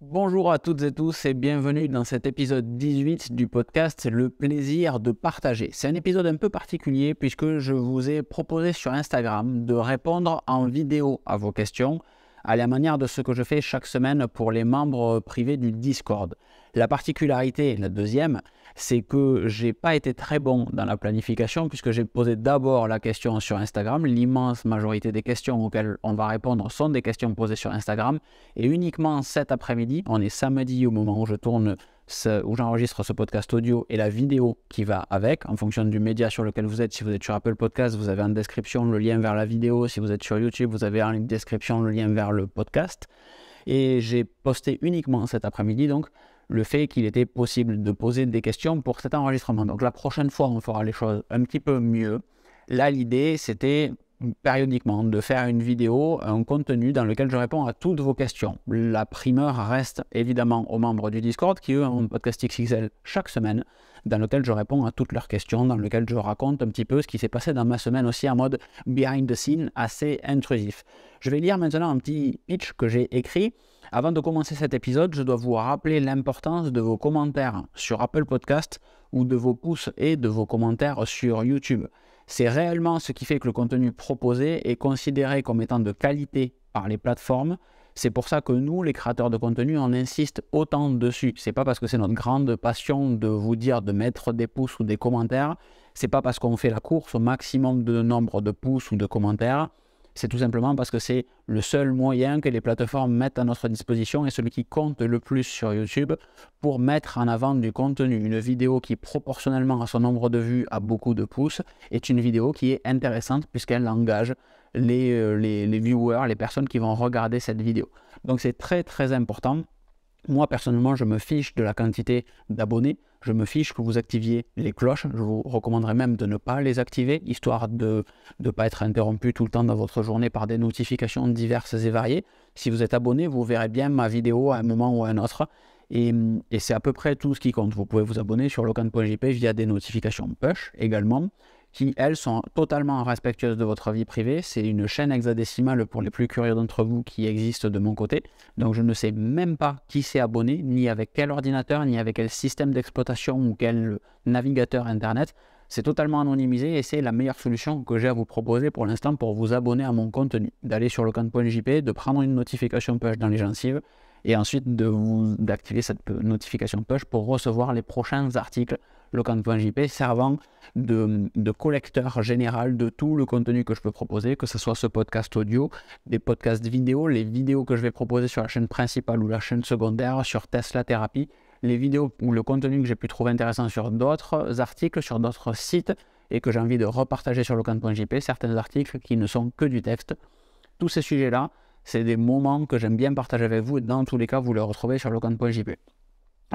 Bonjour à toutes et tous et bienvenue dans cet épisode 18 du podcast Le plaisir de partager. C'est un épisode un peu particulier puisque je vous ai proposé sur Instagram de répondre en vidéo à vos questions à la manière de ce que je fais chaque semaine pour les membres privés du Discord. La particularité, la deuxième, c'est que j'ai pas été très bon dans la planification puisque j'ai posé d'abord la question sur Instagram. L'immense majorité des questions auxquelles on va répondre sont des questions posées sur Instagram. Et uniquement cet après-midi, on est samedi au moment où où j'enregistre ce podcast audio et la vidéo qui va avec, en fonction du média sur lequel vous êtes. Si vous êtes sur Apple Podcast, vous avez en description le lien vers la vidéo. Si vous êtes sur YouTube, vous avez en description le lien vers le podcast. Et j'ai posté uniquement cet après-midi, donc, le fait qu'il était possible de poser des questions pour cet enregistrement. Donc la prochaine fois, on fera les choses un petit peu mieux. Là, l'idée, c'était périodiquement de faire une vidéo, un contenu dans lequel je réponds à toutes vos questions. La primeur reste évidemment aux membres du Discord qui eux ont un podcast XXL chaque semaine dans lequel je réponds à toutes leurs questions, dans lequel je raconte un petit peu ce qui s'est passé dans ma semaine aussi en mode behind the scene assez intrusif. Je vais lire maintenant un petit pitch que j'ai écrit. Avant de commencer cet épisode, je dois vous rappeler l'importance de vos commentaires sur Apple Podcast ou de vos pouces et de vos commentaires sur YouTube. C'est réellement ce qui fait que le contenu proposé est considéré comme étant de qualité par les plateformes. C'est pour ça que nous, les créateurs de contenu, on insiste autant dessus. C'est pas parce que c'est notre grande passion de vous dire de mettre des pouces ou des commentaires. C'est pas parce qu'on fait la course au maximum de nombre de pouces ou de commentaires. C'est tout simplement parce que c'est le seul moyen que les plateformes mettent à notre disposition et celui qui compte le plus sur YouTube pour mettre en avant du contenu. Une vidéo qui, proportionnellement à son nombre de vues, a beaucoup de pouces, est une vidéo qui est intéressante puisqu'elle engage les viewers, les personnes qui vont regarder cette vidéo. Donc c'est très très important. Moi, personnellement, je me fiche de la quantité d'abonnés. Je me fiche que vous activiez les cloches. Je vous recommanderais même de ne pas les activer, histoire de ne pas être interrompu tout le temps dans votre journée par des notifications diverses et variées. Si vous êtes abonné, vous verrez bien ma vidéo à un moment ou à un autre. Et c'est à peu près tout ce qui compte. Vous pouvez vous abonner sur locan.jp via des notifications push également, qui, elles, sont totalement respectueuses de votre vie privée. C'est une chaîne hexadécimale pour les plus curieux d'entre vous qui existe de mon côté. Donc je ne sais même pas qui s'est abonné, ni avec quel ordinateur, ni avec quel système d'exploitation ou quel navigateur Internet. C'est totalement anonymisé et c'est la meilleure solution que j'ai à vous proposer pour l'instant pour vous abonner à mon contenu. D'aller sur locan.jp, de prendre une notification push dans les gencives et ensuite d'activer cette notification push pour recevoir les prochains articles locan.jp servant de collecteur général de tout le contenu que je peux proposer, que ce soit ce podcast audio, des podcasts vidéo, les vidéos que je vais proposer sur la chaîne principale ou la chaîne secondaire, sur Tesla Thérapie, les vidéos ou le contenu que j'ai pu trouver intéressant sur d'autres articles, sur d'autres sites et que j'ai envie de repartager sur locan.jp, certains articles qui ne sont que du texte. Tous ces sujets-là, c'est des moments que j'aime bien partager avec vous et dans tous les cas, vous les retrouvez sur locan.jp.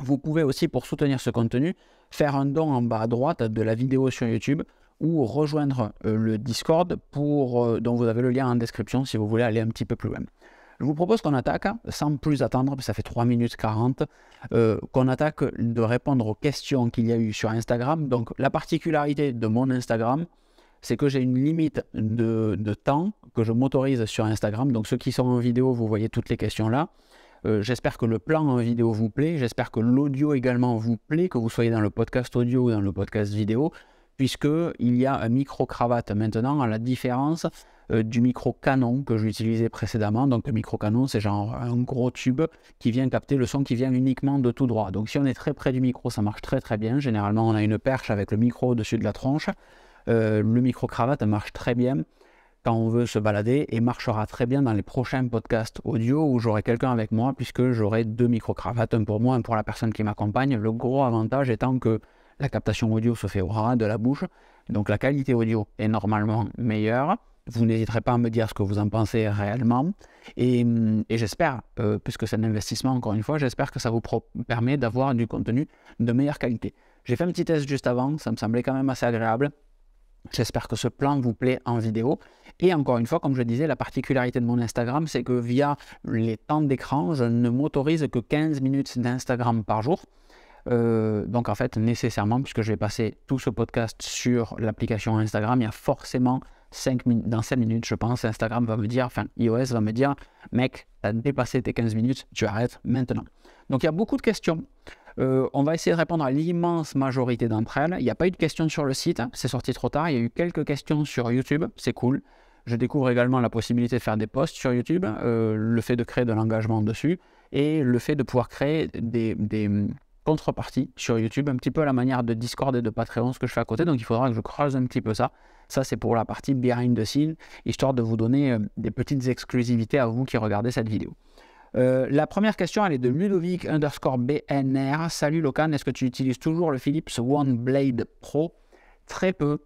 Vous pouvez aussi, pour soutenir ce contenu, faire un don en bas à droite de la vidéo sur YouTube ou rejoindre le Discord dont vous avez le lien en description si vous voulez aller un petit peu plus loin. Je vous propose qu'on attaque, sans plus attendre, ça fait 3 minutes 40, qu'on attaque de répondre aux questions qu'il y a eu sur Instagram. Donc la particularité de mon Instagram, c'est que j'ai une limite de temps que je m'autorise sur Instagram. Donc ceux qui sont en vidéo, vous voyez toutes les questions là. J'espère que le plan en vidéo vous plaît, j'espère que l'audio également vous plaît, que vous soyez dans le podcast audio ou dans le podcast vidéo, puisqu'il y a un micro-cravate maintenant, à la différence du micro-canon que j'utilisais précédemment. Donc le micro-canon, c'est genre un gros tube qui vient capter le son qui vient uniquement de tout droit. Donc si on est très près du micro, ça marche très très bien. Généralement, on a une perche avec le micro au-dessus de la tronche. Le micro-cravate marche très bien quand on veut se balader et marchera très bien dans les prochains podcasts audio où j'aurai quelqu'un avec moi puisque j'aurai 2 micro-cravates, un pour moi, un pour la personne qui m'accompagne. Le gros avantage étant que la captation audio se fait au ras de la bouche, donc la qualité audio est normalement meilleure. Vous n'hésiterez pas à me dire ce que vous en pensez réellement et j'espère, puisque c'est un investissement encore une fois, j'espère que ça vous permet d'avoir du contenu de meilleure qualité. J'ai fait un petit test juste avant, ça me semblait quand même assez agréable. J'espère que ce plan vous plaît en vidéo. Et encore une fois, comme je disais, la particularité de mon Instagram, c'est que via les temps d'écran, je ne m'autorise que 15 minutes d'Instagram par jour. Donc en fait, nécessairement, puisque je vais passer tout ce podcast sur l'application Instagram, il y a forcément dans 5 minutes, je pense, Instagram va me dire, enfin iOS va me dire, mec, tu as dépassé tes 15 minutes, tu arrêtes maintenant. Donc il y a beaucoup de questions. On va essayer de répondre à l'immense majorité d'entre elles. Il n'y a pas eu de questions sur le site, c'est sorti trop tard. Il y a eu quelques questions sur YouTube, c'est cool. Je découvre également la possibilité de faire des posts sur YouTube, le fait de créer de l'engagement dessus et le fait de pouvoir créer des contreparties sur YouTube, un petit peu à la manière de Discord et de Patreon, ce que je fais à côté. Donc il faudra que je creuse un petit peu ça. Ça, c'est pour la partie behind the scene, histoire de vous donner des petites exclusivités à vous qui regardez cette vidéo. La première question, elle est de Ludovic_BNR. Salut Locan, est-ce que tu utilises toujours le Philips One Blade Pro? Très peu,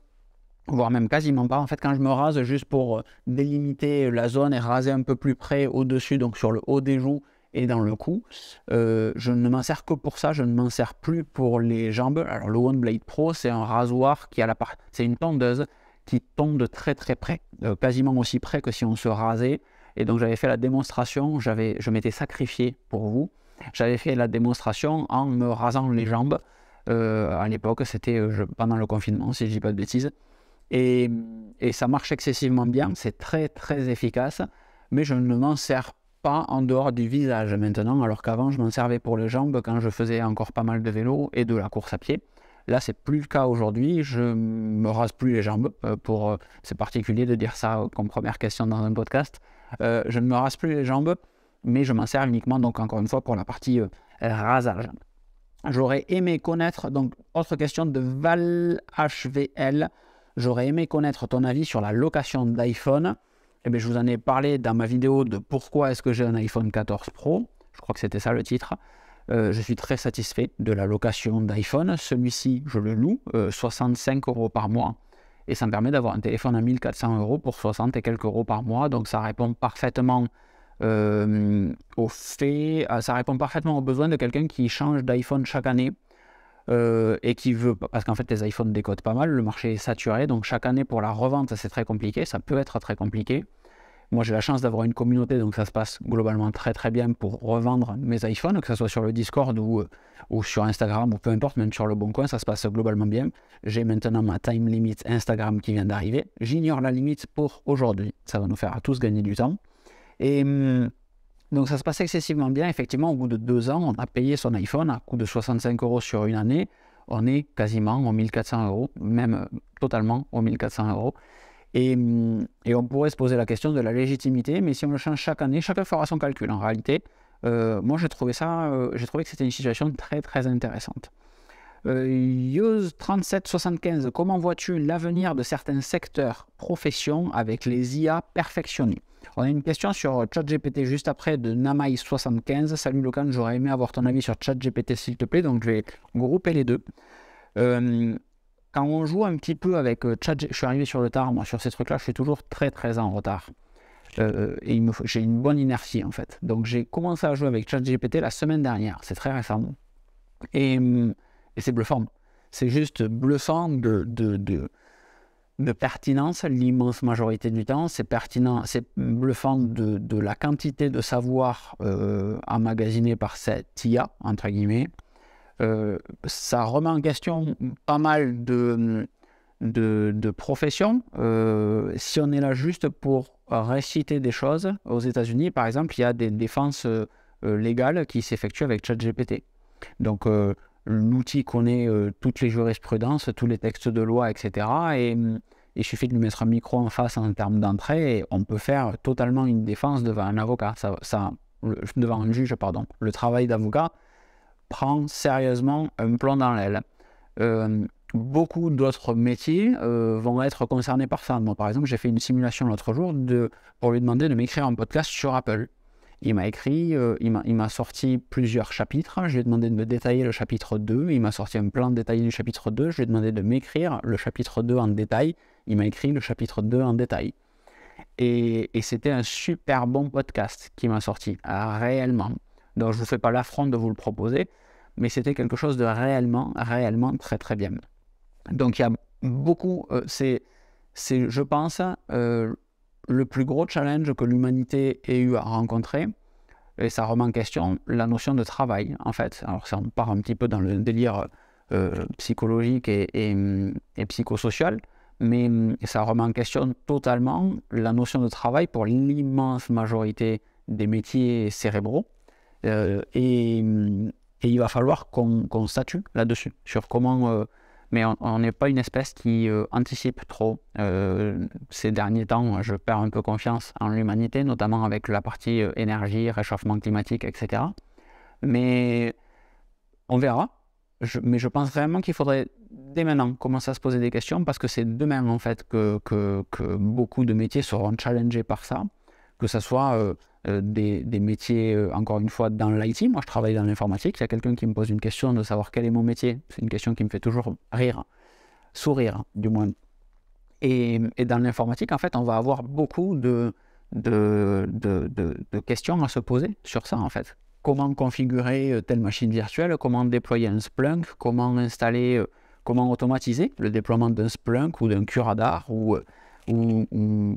voire même quasiment pas. En fait, quand je me rase juste pour délimiter la zone et raser un peu plus près au-dessus, donc sur le haut des joues et dans le cou, je ne m'en sers que pour ça, je ne m'en sers plus pour les jambes. Alors le One Blade Pro, c'est un rasoir qui a c'est une tondeuse qui tombe de très très près, quasiment aussi près que si on se rasait. Et donc j'avais fait la démonstration, je m'étais sacrifié pour vous. J'avais fait la démonstration en me rasant les jambes. À l'époque, c'était pendant le confinement, si je ne dis pas de bêtises. Et ça marche excessivement bien, c'est très très efficace. Mais je ne m'en sers pas en dehors du visage maintenant, alors qu'avant je m'en servais pour les jambes quand je faisais encore pas mal de vélo et de la course à pied. Là, c'est plus le cas aujourd'hui, je me rase plus les jambes. C'est particulier de dire ça comme première question dans un podcast. Je ne me rase plus les jambes, mais je m'en sers uniquement, donc encore une fois, pour la partie rasage. J'aurais aimé connaître, donc autre question de ValHVL, j'aurais aimé connaître ton avis sur la location d'iPhone. Eh bien, je vous en ai parlé dans ma vidéo de pourquoi est-ce que j'ai un iPhone 14 Pro, je crois que c'était ça le titre. Je suis très satisfait de la location d'iPhone. Celui-ci, je le loue 65 € par mois. Et ça me permet d'avoir un téléphone à 1 400 € pour 60 et quelques euros par mois. Donc ça répond parfaitement ça répond parfaitement aux besoins de quelqu'un qui change d'iPhone chaque année et qui veut, parce qu'en fait les iPhones décodent pas mal, le marché est saturé. Donc chaque année pour la revente, c'est très compliqué. Ça peut être très compliqué. Moi, j'ai la chance d'avoir une communauté, donc ça se passe globalement très très bien pour revendre mes iPhones, que ce soit sur le Discord ou sur Instagram, ou peu importe, même sur le Bon Coin, ça se passe globalement bien. J'ai maintenant ma time limit Instagram qui vient d'arriver. J'ignore la limite pour aujourd'hui. Ça va nous faire à tous gagner du temps. Et donc ça se passe excessivement bien. Effectivement, au bout de 2 ans, on a payé son iPhone à coût de 65 € sur une année. On est quasiment aux 1 400 €, même totalement aux 1 400 €. Et on pourrait se poser la question de la légitimité, mais si on le change chaque année, chacun fera son calcul en réalité. Moi j'ai trouvé que c'était une situation très très intéressante. Yose3775, comment vois-tu l'avenir de certains secteurs, professions avec les IA perfectionnées? On a une question sur ChatGPT juste après de Namai75. Salut Locan, j'aurais aimé avoir ton avis sur ChatGPT s'il te plaît, donc je vais grouper les deux. Quand on joue un petit peu avec ChatGPT, je suis arrivé sur le tard, moi sur ces trucs-là, je suis toujours très très en retard. Et j'ai une bonne inertie en fait. Donc j'ai commencé à jouer avec ChatGPT la semaine dernière, c'est très récent. Et c'est bluffant. C'est juste bluffant de pertinence l'immense majorité du temps. C'est pertinent, c'est bluffant de la quantité de savoir emmagasiné par cette IA, entre guillemets. Ça remet en question pas mal de professions. Si on est là juste pour réciter des choses, aux États-Unis, par exemple, il y a des défenses légales qui s'effectuent avec ChatGPT. Donc, l'outil connaît toutes les jurisprudences, tous les textes de loi, etc. Et il suffit de lui mettre un micro en face en termes d'entrée et on peut faire totalement une défense devant un avocat, devant un juge, pardon. Le travail d'avocat prend sérieusement un plomb dans l'aile. Beaucoup d'autres métiers vont être concernés par ça. Moi, par exemple, j'ai fait une simulation l'autre jour pour lui demander de m'écrire un podcast sur Apple. Il m'a écrit, il m'a sorti plusieurs chapitres. Je lui ai demandé de me détailler le chapitre 2. Il m'a sorti un plan détaillé du chapitre 2. Je lui ai demandé de m'écrire le chapitre 2 en détail. Il m'a écrit le chapitre 2 en détail. Et c'était un super bon podcast qui m'a sorti, réellement. Donc, je ne vous fais pas l'affront de vous le proposer, mais c'était quelque chose de réellement très très bien. Donc, il y a beaucoup, c'est je pense, le plus gros challenge que l'humanité ait eu à rencontrer, et ça remet en question la notion de travail, en fait. Alors, ça part un petit peu dans le délire psychologique et psychosocial, mais ça remet en question totalement la notion de travail pour l'immense majorité des métiers cérébraux. Et il va falloir qu'on statue là-dessus, sur comment... mais on n'est pas une espèce qui anticipe trop. Ces derniers temps, je perds un peu confiance en l'humanité, notamment avec la partie énergie, réchauffement climatique, etc. Mais on verra. Mais je pense vraiment qu'il faudrait dès maintenant commencer à se poser des questions, parce que c'est demain en fait que beaucoup de métiers seront challengés par ça, que ce soit des métiers, encore une fois, dans l'IT. Moi, je travaille dans l'informatique. Il y a quelqu'un qui me pose une question de savoir quel est mon métier. C'est une question qui me fait toujours rire, sourire du moins. Et dans l'informatique, en fait, on va avoir beaucoup de questions à se poser sur ça, en fait. Comment configurer telle machine virtuelle, comment déployer un Splunk, comment installer, comment automatiser le déploiement d'un Splunk ou d'un QRadar ou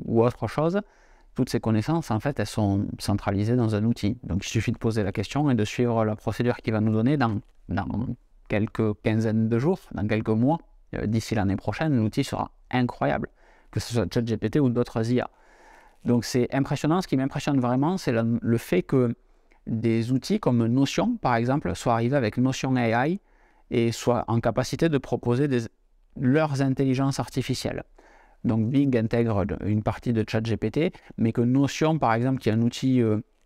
autre chose. Toutes ces connaissances, en fait, elles sont centralisées dans un outil. Donc, il suffit de poser la question et de suivre la procédure qu'il va nous donner dans quelques quinzaines de jours, dans quelques mois. D'ici l'année prochaine, l'outil sera incroyable, que ce soit ChatGPT ou d'autres IA. Donc, c'est impressionnant. Ce qui m'impressionne vraiment, c'est le fait que des outils comme Notion, par exemple, soient arrivés avec Notion AI et soient en capacité de proposer leurs intelligences artificielles. Donc Bing intègre une partie de ChatGPT, mais que Notion, par exemple, qui est un outil,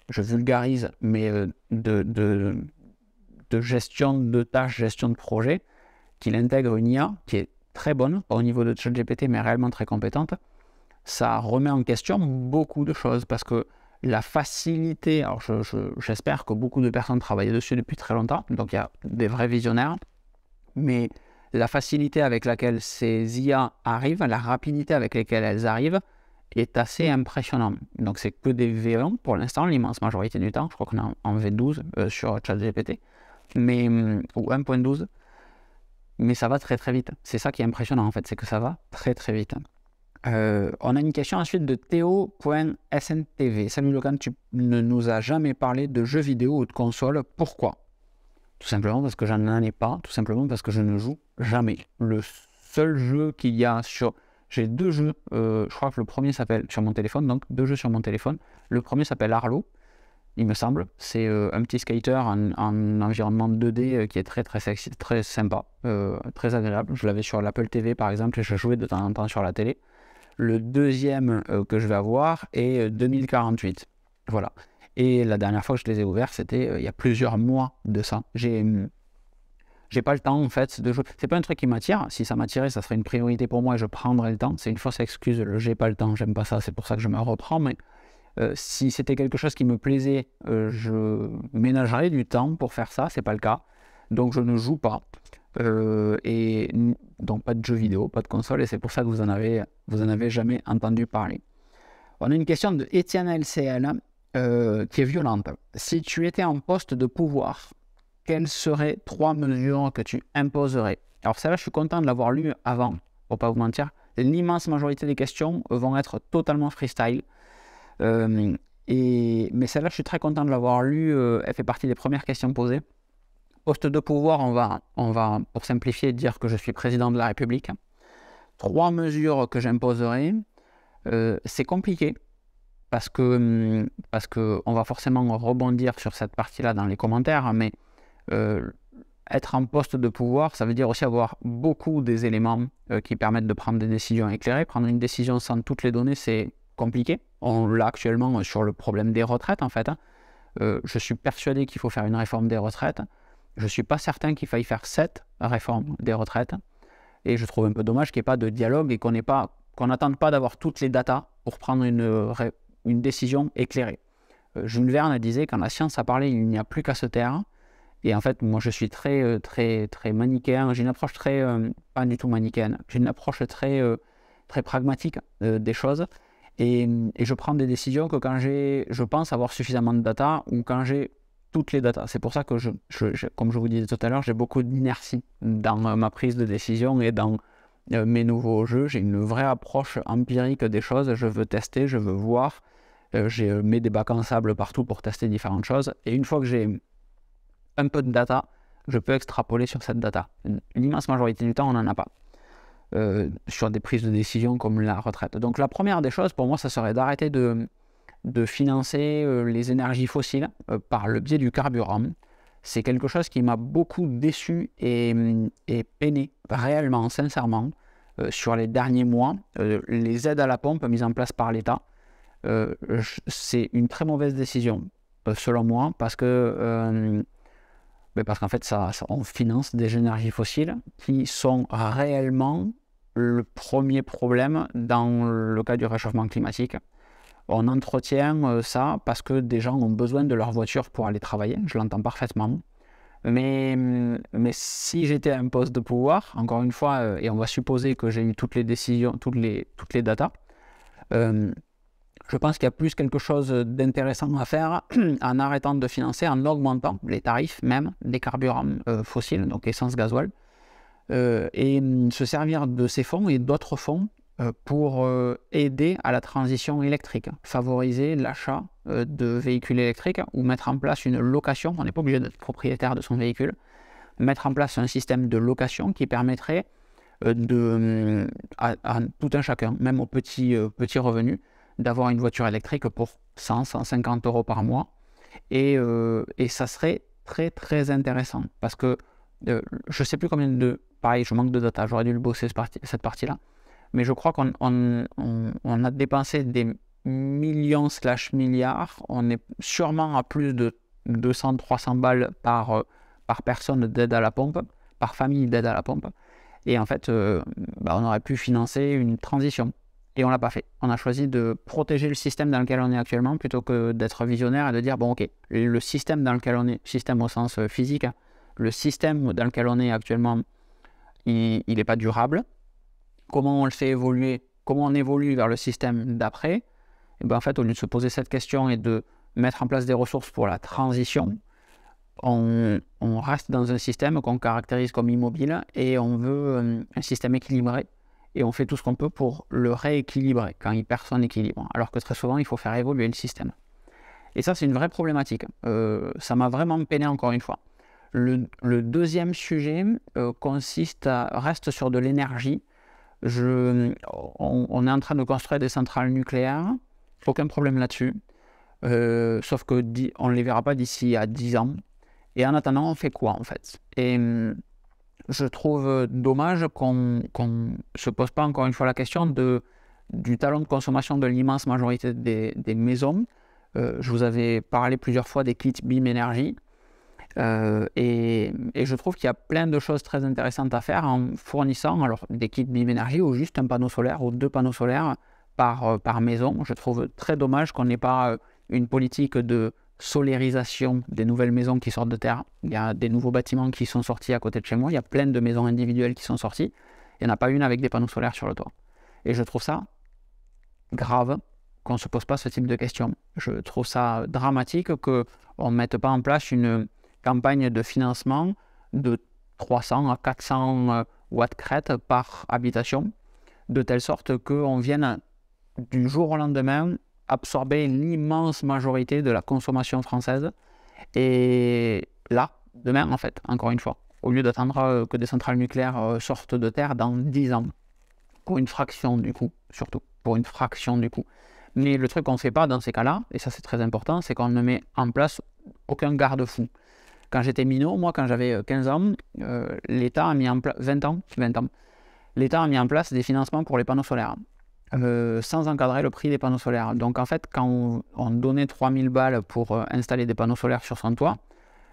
je vulgarise, mais de gestion de tâches, gestion de projet, qu'il intègre une IA qui est très bonne, pas au niveau de ChatGPT, mais réellement très compétente, ça remet en question beaucoup de choses, parce que la facilité, alors j'espère que beaucoup de personnes travaillent dessus depuis très longtemps, donc il y a des vrais visionnaires, mais la facilité avec laquelle ces IA arrivent, la rapidité avec laquelle elles arrivent est assez impressionnante. Donc c'est que des V1 pour l'instant, l'immense majorité du temps, je crois qu'on est en V12 sur ChatGPT, ou 1.12, mais ça va très très vite. C'est ça qui est impressionnant en fait, c'est que ça va très très vite. On a une question ensuite de Théo.sntv. Salut Logan, tu ne nous as jamais parlé de jeux vidéo ou de console. Pourquoi? Tout simplement parce que je n'en ai pas, tout simplement parce que je ne joue jamais. Le seul jeu qu'il y a sur... J'ai 2 jeux, je crois que le premier s'appelle sur mon téléphone, donc 2 jeux sur mon téléphone. Le premier s'appelle Arlo, il me semble. C'est un petit skater en environnement 2D qui est très très sexy, très sympa, très agréable. Je l'avais sur l'Apple TV par exemple et je jouais de temps en temps sur la télé. Le deuxième que je vais avoir est 2048. Voilà. Et la dernière fois que je les ai ouverts, c'était il y a plusieurs mois de ça. J'ai pas le temps en fait de jouer. C'est pas un truc qui m'attire. Si ça m'attirait, ça serait une priorité pour moi et je prendrais le temps. C'est une fausse excuse. J'ai pas le temps, j'aime pas ça. C'est pour ça que je me reprends. Mais si c'était quelque chose qui me plaisait, je ménagerais du temps pour faire ça. C'est pas le cas. Donc je ne joue pas. Et donc pas de jeux vidéo, pas de console. Et c'est pour ça que vous en avez jamais entendu parler. On a une question de Étienne LCL qui est violente. Si tu étais en poste de pouvoir, quelles seraient 3 mesures que tu imposerais? Alors celle-là, je suis content de l'avoir lu avant, pour pas vous mentir. L'immense majorité des questions vont être totalement freestyle. Mais celle-là, je suis très content de l'avoir lu. Elle fait partie des premières questions posées. Poste de pouvoir, on va, pour simplifier, dire que je suis président de la République. 3 mesures que j'imposerais, c'est compliqué. Parce que on va forcément rebondir sur cette partie-là dans les commentaires, mais être en poste de pouvoir, ça veut dire aussi avoir beaucoup des éléments qui permettent de prendre des décisions éclairées. Prendre une décision sans toutes les données, c'est compliqué. On l'a actuellement sur le problème des retraites, en fait. Je suis persuadé qu'il faut faire une réforme des retraites. Je ne suis pas certain qu'il faille faire cette réforme des retraites. Et je trouve un peu dommage qu'il n'y ait pas de dialogue et qu'on n'attende pas d'avoir toutes les datas pour prendre une décision éclairée. Jules Verne disait, quand la science a parlé, il n'y a plus qu'à se taire. Et en fait, moi, je suis très manichéen. J'ai une approche pas du tout manichéenne. J'ai une approche très pragmatique des choses. Et je prends des décisions que quand je pense avoir suffisamment de data ou quand j'ai toutes les datas. C'est pour ça que, comme je vous disais tout à l'heure, j'ai beaucoup d'inertie dans ma prise de décision et dans mes nouveaux jeux. J'ai une vraie approche empirique des choses. Je veux tester, je veux voir. J'ai mis des bacs en sable partout pour tester différentes choses. Et une fois que j'ai un peu de data, je peux extrapoler sur cette data. L'immense majorité du temps, on n'en a pas. sur des prises de décision comme la retraite. Donc la première des choses pour moi, ça serait d'arrêter de financer les énergies fossiles par le biais du carburant. C'est quelque chose qui m'a beaucoup déçu et peiné réellement, sincèrement, sur les derniers mois. Les aides à la pompe mises en place par l'État, c'est une très mauvaise décision, selon moi, parce qu'en fait, on finance des énergies fossiles qui sont réellement le premier problème dans le cas du réchauffement climatique. On entretient ça parce que des gens ont besoin de leur voiture pour aller travailler, je l'entends parfaitement. Mais si j'étais à un poste de pouvoir, encore une fois, et on va supposer que j'ai eu toutes les décisions, toutes les datas, je pense qu'il y a plus quelque chose d'intéressant à faire en arrêtant de financer, en augmentant les tarifs même des carburants fossiles, donc essence, gasoil, et se servir de ces fonds et d'autres fonds pour aider à la transition électrique, favoriser l'achat de véhicules électriques ou mettre en place une location. On n'est pas obligé d'être propriétaire de son véhicule. Mettre en place un système de location qui permettrait à tout un chacun, même aux petits revenus, d'avoir une voiture électrique pour 100-150 euros par mois. Et ça serait très très intéressant parce que je ne sais plus combien de... Pareil, je manque de data, j'aurais dû le bosser cette partie-là. Mais je crois qu'on a dépensé des millions/milliards. On est sûrement à plus de 200-300 balles par personne d'aide à la pompe, par famille d'aide à la pompe. Et en fait, on aurait pu financer une transition. Et on ne l'a pas fait. On a choisi de protéger le système dans lequel on est actuellement plutôt que d'être visionnaire et de dire, bon ok, le système dans lequel on est, système au sens physique, le système dans lequel on est actuellement, il n'est pas durable. Comment on le fait évoluer, comment on évolue vers le système d'après, et en fait, au lieu de se poser cette question et de mettre en place des ressources pour la transition, on reste dans un système qu'on caractérise comme immobile et on veut un système équilibré et on fait tout ce qu'on peut pour le rééquilibrer quand il perd son équilibre. Alors que très souvent, il faut faire évoluer le système. Et ça, c'est une vraie problématique. Ça m'a vraiment peiné encore une fois. Le deuxième sujet reste sur de l'énergie. On est en train de construire des centrales nucléaires, aucun problème là-dessus, sauf qu'on ne les verra pas d'ici à 10 ans. Et en attendant, on fait quoi en fait? Et je trouve dommage qu'on ne se pose pas encore une fois la question du talon de consommation de l'immense majorité des maisons. Je vous avais parlé plusieurs fois des kits BIM Énergie. Et je trouve qu'il y a plein de choses très intéressantes à faire en fournissant des kits BIM Énergie ou juste un panneau solaire ou 2 panneaux solaires par maison. Je trouve très dommage qu'on n'ait pas une politique de solarisation des nouvelles maisons qui sortent de terre. Il y a des nouveaux bâtiments qui sont sortis à côté de chez moi. Il y a plein de maisons individuelles qui sont sorties. Il n'y en a pas une avec des panneaux solaires sur le toit. Et je trouve ça grave qu'on ne se pose pas ce type de questions. Je trouve ça dramatique qu'on ne mette pas en place une campagne de financement de 300 à 400 watts crête par habitation, de telle sorte qu'on vienne du jour au lendemain absorber l'immense majorité de la consommation française. Et là, demain en fait, encore une fois, au lieu d'attendre que des centrales nucléaires sortent de terre dans 10 ans, pour une fraction du coût, surtout, pour une fraction du coût. Mais le truc qu'on ne fait pas dans ces cas-là, et ça c'est très important, c'est qu'on ne met en place aucun garde-fou. Quand j'étais minot, moi quand j'avais 15 ans, l'État a mis en place, 20 ans, l'État a mis en place des financements pour les panneaux solaires, sans encadrer le prix des panneaux solaires. Donc en fait, quand on donnait 3000 balles pour installer des panneaux solaires sur son toit,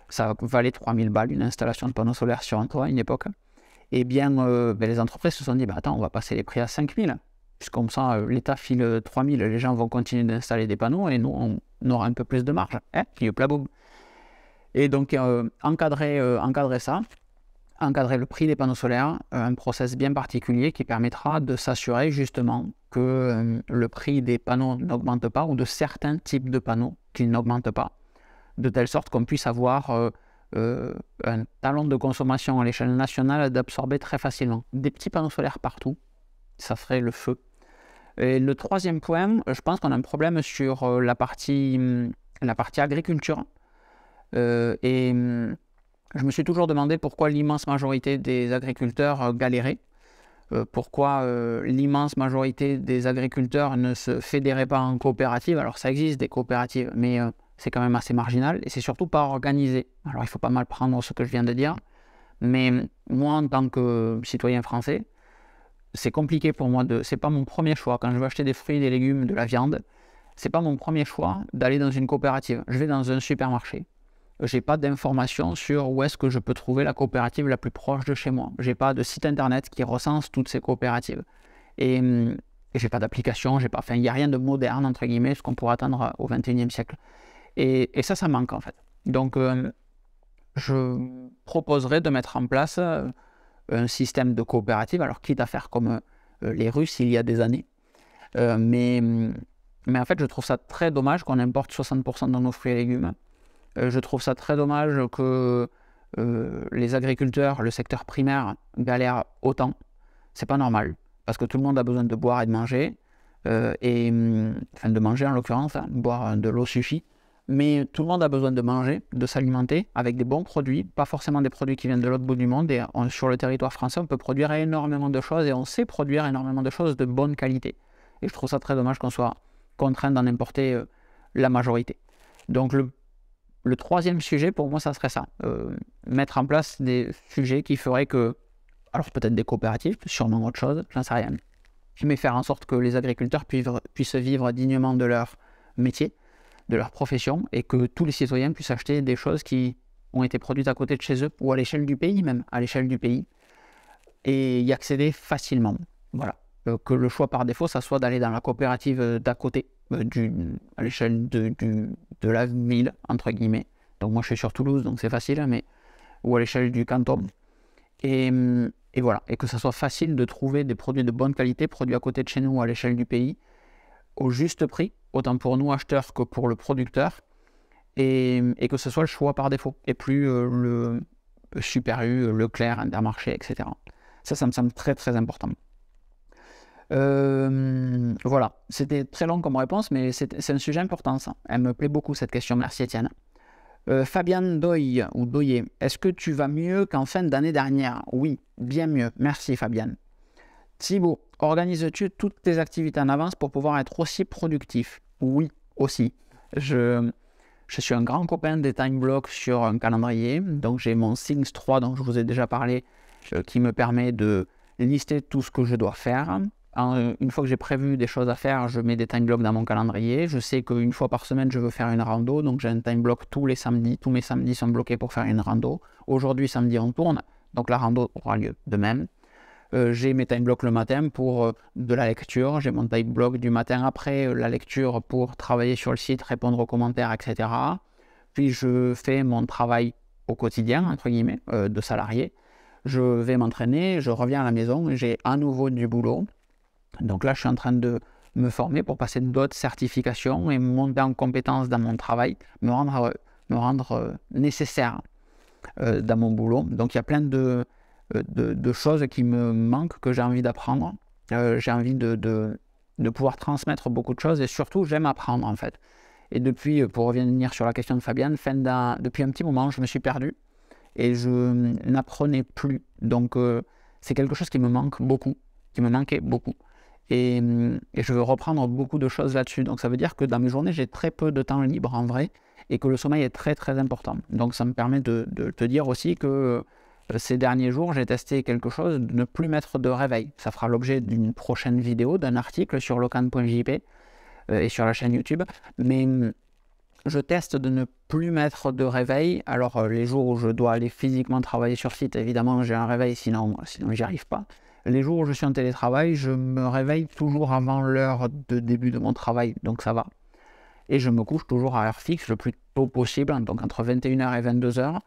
ça valait 3000 balles une installation de panneaux solaires sur un toit à une époque. Et bien, les entreprises se sont dit, attends, on va passer les prix à 5000, puisqu'on ça, l'État file 3000, les gens vont continuer d'installer des panneaux et nous, on aura un peu plus de marge. Et donc, encadrer ça, encadrer le prix des panneaux solaires, un process bien particulier qui permettra de s'assurer justement que le prix des panneaux n'augmente pas, ou de certains types de panneaux qu'ils n'augmentent pas, de telle sorte qu'on puisse avoir un talon de consommation à l'échelle nationale d'absorber très facilement. Des petits panneaux solaires partout, ça ferait le feu. Et le troisième point, je pense qu'on a un problème sur la partie agriculture. Et je me suis toujours demandé pourquoi l'immense majorité des agriculteurs galéraient. pourquoi l'immense majorité des agriculteurs ne se fédéraient pas en coopérative. Alors ça existe des coopératives, mais c'est quand même assez marginal et c'est surtout pas organisé. Alors il faut pas mal prendre ce que je viens de dire, mais moi en tant que citoyen français, c'est compliqué pour moi c'est pas mon premier choix. Quand je veux acheter des fruits, des légumes, de la viande, c'est pas mon premier choix d'aller dans une coopérative. Je vais dans un supermarché. J'ai pas d'informations sur où est-ce que je peux trouver la coopérative la plus proche de chez moi. J'ai pas de site internet qui recense toutes ces coopératives. Et j'ai pas d'application, il n'y a rien de moderne, entre guillemets, ce qu'on pourrait attendre au XXIe siècle. Et ça manque en fait. Donc je proposerais de mettre en place un système de coopérative, alors quitte à faire comme les Russes il y a des années. Mais en fait, je trouve ça très dommage qu'on importe 60% de nos fruits et légumes. Je trouve ça très dommage que les agriculteurs, le secteur primaire, galèrent autant. C'est pas normal, parce que tout le monde a besoin de boire et de manger, enfin de manger en l'occurrence, hein, boire de l'eau suffit. Mais tout le monde a besoin de manger, de s'alimenter avec des bons produits, pas forcément des produits qui viennent de l'autre bout du monde. Et sur le territoire français, on peut produire énormément de choses et on sait produire énormément de choses de bonne qualité. Et je trouve ça très dommage qu'on soit contraint d'en importer la majorité. Donc le troisième sujet, pour moi, ça serait ça. Mettre en place des sujets qui feraient que, alors peut-être des coopératives, sûrement autre chose, j'en sais rien, mais faire en sorte que les agriculteurs puissent vivre dignement de leur métier, de leur profession, et que tous les citoyens puissent acheter des choses qui ont été produites à côté de chez eux, ou à l'échelle du pays même, à l'échelle du pays, et y accéder facilement. Voilà. Que le choix par défaut, ça soit d'aller dans la coopérative d'à côté, à l'échelle de la ville, entre guillemets. Donc moi je suis sur Toulouse, donc c'est facile, mais ou à l'échelle du canton. Et voilà, et que ça soit facile de trouver des produits de bonne qualité, produits à côté de chez nous, à l'échelle du pays, au juste prix, autant pour nous acheteurs que pour le producteur, et que ce soit le choix par défaut, et plus le Super U, Leclerc, Intermarché, etc. Ça me semble très très important. Voilà, c'était très long comme réponse, mais c'est un sujet important ça. Elle me plaît beaucoup cette question, merci Étienne. Fabian Doye, ou Doye, est-ce que tu vas mieux qu'en fin d'année dernière? Oui, bien mieux, merci Fabian. Thibaut, organises-tu toutes tes activités en avance pour pouvoir être aussi productif? Oui, aussi. Je suis un grand copain des time blocks sur un calendrier, donc j'ai mon Things 3 dont je vous ai déjà parlé, qui me permet de lister tout ce que je dois faire. Une fois que j'ai prévu des choses à faire, je mets des time blocks dans mon calendrier. Je sais qu'une fois par semaine, je veux faire une rando, donc j'ai un time block tous les samedis. Tous mes samedis sont bloqués pour faire une rando. Aujourd'hui, samedi, on tourne, donc la rando aura lieu de même. J'ai mes time blocks le matin pour de la lecture. J'ai mon time block du matin après la lecture pour travailler sur le site, répondre aux commentaires, etc. Puis je fais mon travail au quotidien, entre guillemets, de salarié. Je vais m'entraîner, je reviens à la maison, j'ai à nouveau du boulot. Donc là, je suis en train de me former pour passer d'autres certifications et monter en compétences dans mon travail, me rendre nécessaire dans mon boulot. Donc il y a plein de choses qui me manquent, que j'ai envie d'apprendre. J'ai envie de pouvoir transmettre beaucoup de choses et surtout, j'aime apprendre en fait. Et depuis, pour revenir sur la question de Fabienne, depuis un petit moment, je me suis perdu et je n'apprenais plus. Donc c'est quelque chose qui me manque beaucoup, qui me manquait beaucoup. Et je veux reprendre beaucoup de choses là-dessus. Donc ça veut dire que dans mes journées, j'ai très peu de temps libre en vrai et que le sommeil est très très important. Donc ça me permet de te dire aussi que ces derniers jours, j'ai testé quelque chose de ne plus mettre de réveil. Ça fera l'objet d'une prochaine vidéo, d'un article sur locan.jp et sur la chaîne YouTube. Mais je teste de ne plus mettre de réveil. Alors les jours où je dois aller physiquement travailler sur site, évidemment j'ai un réveil, sinon j'y arrive pas. Les jours où je suis en télétravail, je me réveille toujours avant l'heure de début de mon travail, donc ça va. Et je me couche toujours à heure fixe le plus tôt possible, donc entre 21h et 22h.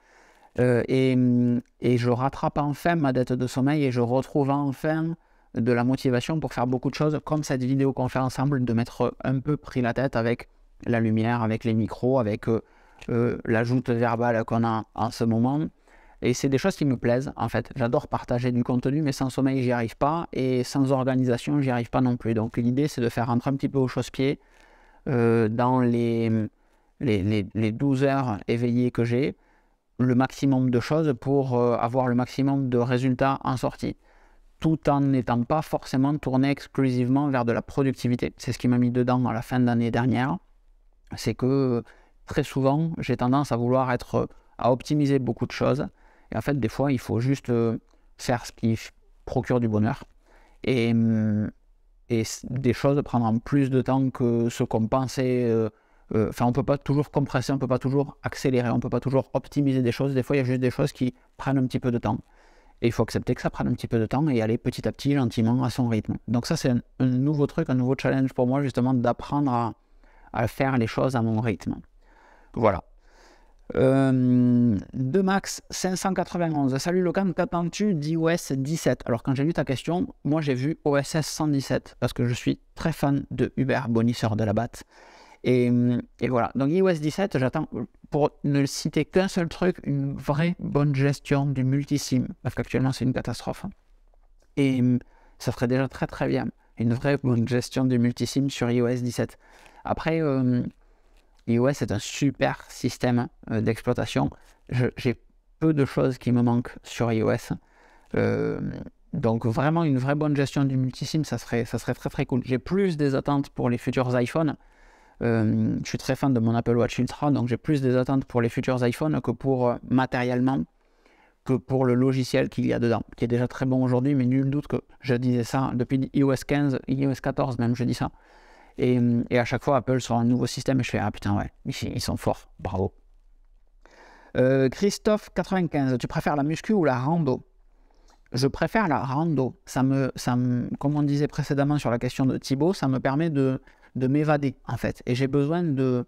Et je rattrape enfin ma dette de sommeil et je retrouve enfin de la motivation pour faire beaucoup de choses, comme cette vidéo qu'on fait ensemble, de m'être un peu pris la tête avec la lumière, avec les micros, avec l'ajoute verbale qu'on a en ce moment. Et c'est des choses qui me plaisent, en fait. J'adore partager du contenu, mais sans sommeil, j'y arrive pas. Et sans organisation, j'y arrive pas non plus. Donc l'idée, c'est de faire rentrer un petit peu au chausse-pied dans les 12 heures éveillées que j'ai, le maximum de choses pour avoir le maximum de résultats en sortie. tout en n'étant pas forcément tourné exclusivement vers de la productivité. C'est ce qui m'a mis dedans à la fin de l'année dernière. C'est que très souvent, j'ai tendance à vouloir à optimiser beaucoup de choses. Et en fait, des fois, il faut juste faire ce qui procure du bonheur. Et des choses prendront plus de temps que ce qu'on pensait. On ne peut pas toujours compresser, on ne peut pas toujours accélérer, on ne peut pas toujours optimiser des choses. Des fois, il y a juste des choses qui prennent un petit peu de temps. Et il faut accepter que ça prenne un petit peu de temps et aller petit à petit, gentiment, à son rythme. Donc ça, c'est un nouveau truc, un nouveau challenge pour moi, justement, d'apprendre à faire les choses à mon rythme. Voilà. De Max 591. Salut Logan, qu'attends-tu d'iOS 17? Alors quand j'ai lu ta question, moi j'ai vu OSS 117 parce que je suis très fan de Hubert, bonisseur de la batte. Et voilà, donc iOS 17, j'attends, pour ne citer qu'un seul truc, une vraie bonne gestion du multisim, parce qu'actuellement c'est une catastrophe. Et ça serait déjà très très bien, une vraie bonne gestion du multisim sur iOS 17. Après, iOS est un super système d'exploitation. J'ai peu de choses qui me manquent sur iOS. Donc vraiment une vraie bonne gestion du multisim, ça serait très très cool. J'ai plus des attentes pour les futurs iPhones. Je suis très fan de mon Apple Watch Ultra, donc j'ai plus des attentes pour les futurs iPhones que pour matériellement, que pour le logiciel qu'il y a dedans, qui est déjà très bon aujourd'hui, mais nul doute que je disais ça depuis iOS 15, iOS 14 même, je dis ça. Et à chaque fois, Apple sort un nouveau système et je fais « Ah putain, ouais, ils sont forts, bravo ». Christophe 95, tu préfères la muscu ou la rando? Je préfère la rando. Comme on disait précédemment sur la question de Thibaut, ça me permet de m'évader en fait. Et j'ai besoin de...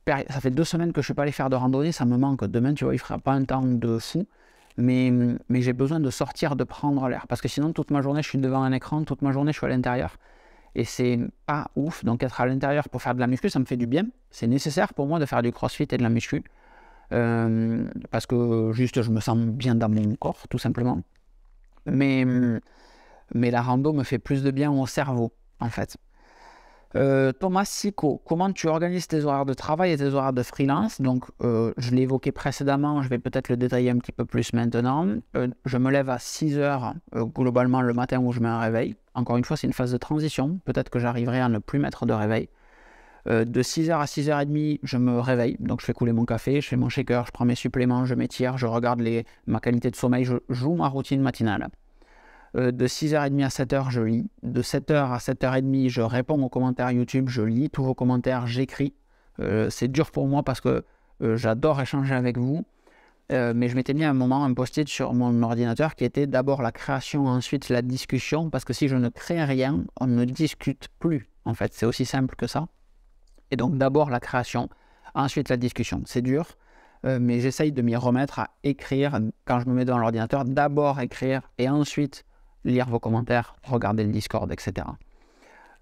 Ça fait 2 semaines que je ne suis pas allé faire de randonnée, ça me manque. Demain, tu vois, il ne fera pas un temps de fou. Mais j'ai besoin de sortir, de prendre l'air. Parce que sinon, toute ma journée, je suis devant un écran, toute ma journée, je suis à l'intérieur. Et c'est pas ouf. Donc être à l'intérieur pour faire de la muscu, ça me fait du bien. C'est nécessaire pour moi de faire du crossfit et de la muscu. Parce que juste, je me sens bien dans mon corps, tout simplement. Mais la rando me fait plus de bien au cerveau, en fait. Thomas Sico, comment tu organises tes horaires de travail et tes horaires de freelance? Donc, je l'ai évoqué précédemment, je vais peut-être le détailler un petit peu plus maintenant. Je me lève à 6h globalement le matin où je mets un réveil. Encore une fois, c'est une phase de transition. Peut-être que j'arriverai à ne plus mettre de réveil. De 6h à 6h30, je me réveille. Donc, je fais couler mon café, je fais mon shaker, je prends mes suppléments, je m'étire, je regarde ma qualité de sommeil, je joue ma routine matinale. De 6h30 à 7h, je lis. De 7h à 7h30, je réponds aux commentaires YouTube, je lis tous vos commentaires, j'écris. C'est dur pour moi parce que j'adore échanger avec vous. Mais je m'étais mis à un moment un post-it sur mon ordinateur qui était d'abord la création, ensuite la discussion. Parce que si je ne crée rien, on ne discute plus. En fait, c'est aussi simple que ça. Et donc d'abord la création, ensuite la discussion. C'est dur. Mais j'essaye de m'y remettre à écrire quand je me mets devant l'ordinateur. D'abord écrire et ensuite lire vos commentaires, regarder le Discord, etc.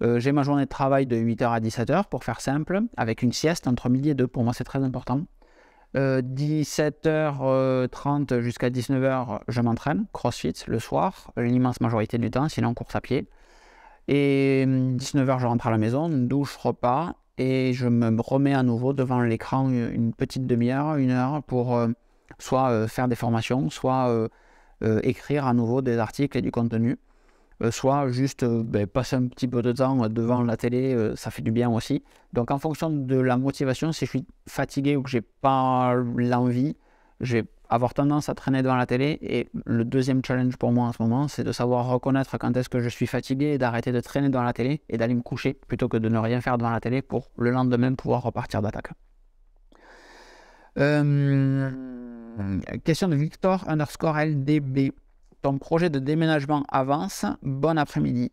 J'ai ma journée de travail de 8h à 17h pour faire simple, avec une sieste entre midi et 2. Pour moi, c'est très important. 17h30 jusqu'à 19h, je m'entraîne, crossfit le soir, l'immense majorité du temps, sinon course à pied. Et 19h, je rentre à la maison, douche, repas, et je me remets à nouveau devant l'écran une petite demi-heure, 1 heure, pour soit faire des formations, soit écrire à nouveau des articles et du contenu, soit juste passer un petit peu de temps devant la télé, ça fait du bien aussi. Donc en fonction de la motivation, si je suis fatigué ou que j'ai pas l'envie, je vais avoir tendance à traîner devant la télé. Et le deuxième challenge pour moi en ce moment, c'est de savoir reconnaître quand est-ce que je suis fatigué et d'arrêter de traîner devant la télé et d'aller me coucher plutôt que de ne rien faire devant la télé pour le lendemain pouvoir repartir d'attaque. Question de Victor_LDB. Ton projet de déménagement avance. Bon après-midi.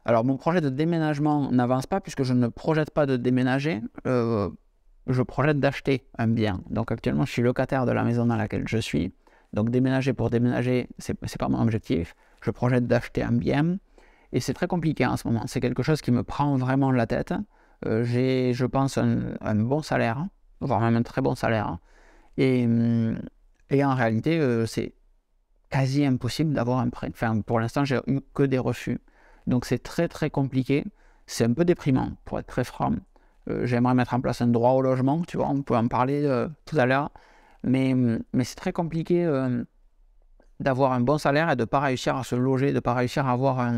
Alors, mon projet de déménagement n'avance pas puisque je ne projette pas de déménager. Je projette d'acheter un bien. Donc, actuellement, je suis locataire de la maison dans laquelle je suis. Donc, déménager pour déménager, c'est pas mon objectif. Je projette d'acheter un bien. Et c'est très compliqué en ce moment. C'est quelque chose qui me prend vraiment la tête. J'ai, je pense, un bon salaire, voire même un très bon salaire. Et en réalité, c'est quasi impossible d'avoir un prêt. Enfin, pour l'instant, j'ai eu que des refus. Donc, c'est très, très compliqué. C'est un peu déprimant, pour être très franc. J'aimerais mettre en place un droit au logement, tu vois, on peut en parler tout à l'heure. Mais c'est très compliqué d'avoir un bon salaire et de ne pas réussir à se loger, de ne pas réussir à avoir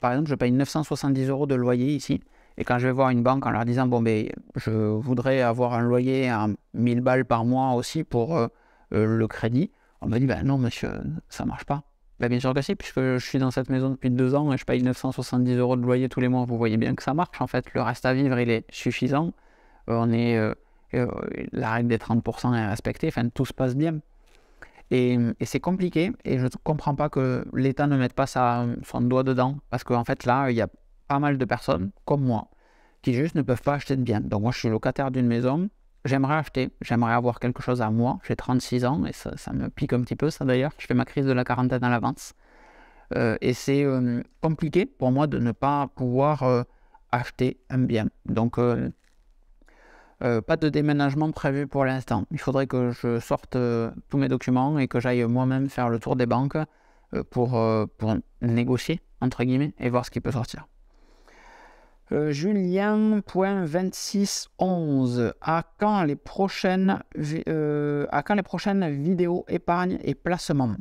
par exemple, je paye 970 € de loyer ici, et quand je vais voir une banque en leur disant, bon, ben, je voudrais avoir un loyer à 1000 balles par mois aussi pour le crédit, on me dit, ben non, monsieur, ça ne marche pas. Ben, bien sûr que si, puisque je suis dans cette maison depuis 2 ans et je paye 970 € de loyer tous les mois, vous voyez bien que ça marche, en fait, le reste à vivre, il est suffisant, la règle des 30% est respectée, enfin, tout se passe bien. Et c'est compliqué, et je ne comprends pas que l'État ne mette pas son doigt dedans, parce qu'en fait là, il y a pas mal de personnes, comme moi, qui juste ne peuvent pas acheter de biens. Donc moi, je suis locataire d'une maison, j'aimerais acheter, j'aimerais avoir quelque chose à moi, j'ai 36 ans, et ça me pique un petit peu, ça d'ailleurs, je fais ma crise de la quarantaine à l'avance, et c'est compliqué pour moi de ne pas pouvoir acheter un bien. Donc pas de déménagement prévu pour l'instant. Il faudrait que je sorte tous mes documents et que j'aille moi-même faire le tour des banques pour négocier, entre guillemets, et voir ce qui peut sortir. Julien.2611, à quand les prochaines vidéos épargne et placement?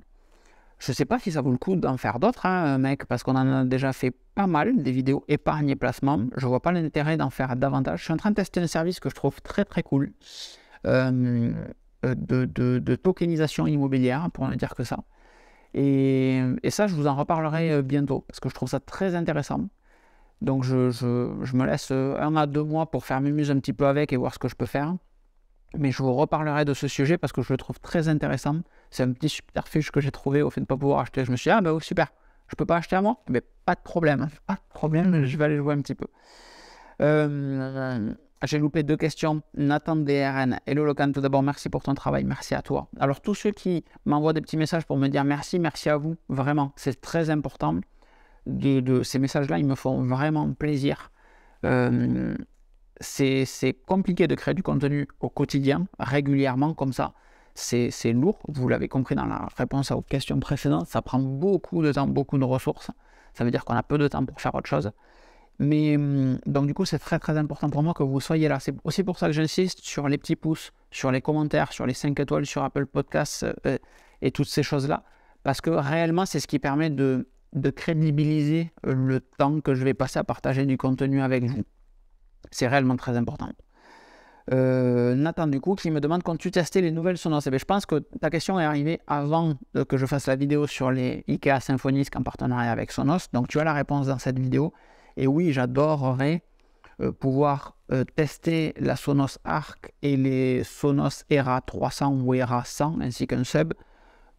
Je ne sais pas si ça vaut le coup d'en faire d'autres, hein, mec, parce qu'on en a déjà fait pas mal, des vidéos épargne et placement. Je ne vois pas l'intérêt d'en faire davantage. Je suis en train de tester un service que je trouve très très cool, de tokenisation immobilière, pour ne dire que ça. Et ça, je vous en reparlerai bientôt, parce que je trouve ça très intéressant. Donc je me laisse 1 à 2 mois pour faire m'amuser un petit peu avec et voir ce que je peux faire. Mais je vous reparlerai de ce sujet parce que je le trouve très intéressant. C'est un petit subterfuge que j'ai trouvé au fait de ne pas pouvoir acheter. Je me suis dit, ah ben super, je peux pas acheter à moi? Mais pas de problème, je vais aller jouer un petit peu. J'ai loupé 2 questions. Nathan DRN, hello Locan, tout d'abord merci pour ton travail, merci à toi. Alors tous ceux qui m'envoient des petits messages pour me dire merci à vous, vraiment, c'est très important. Ces messages-là, ils me font vraiment plaisir. C'est compliqué de créer du contenu au quotidien, régulièrement comme ça. C'est lourd, vous l'avez compris dans la réponse aux questions précédentes, ça prend beaucoup de temps, beaucoup de ressources. Ça veut dire qu'on a peu de temps pour faire autre chose. Mais donc du coup, c'est très très important pour moi que vous soyez là. C'est aussi pour ça que j'insiste sur les petits pouces, sur les commentaires, sur les 5 étoiles sur Apple Podcasts et toutes ces choses-là. Parce que réellement, c'est ce qui permet de crédibiliser le temps que je vais passer à partager du contenu avec vous. C'est réellement très important. Nathan, du coup, qui me demande quand tu testais les nouvelles Sonos. Eh bien, je pense que ta question est arrivée avant que je fasse la vidéo sur les IKEA Symfonisk en partenariat avec Sonos. Donc, tu as la réponse dans cette vidéo. Et oui, j'adorerais pouvoir tester la Sonos Arc et les Sonos Era 300 ou Era 100 ainsi qu'un sub.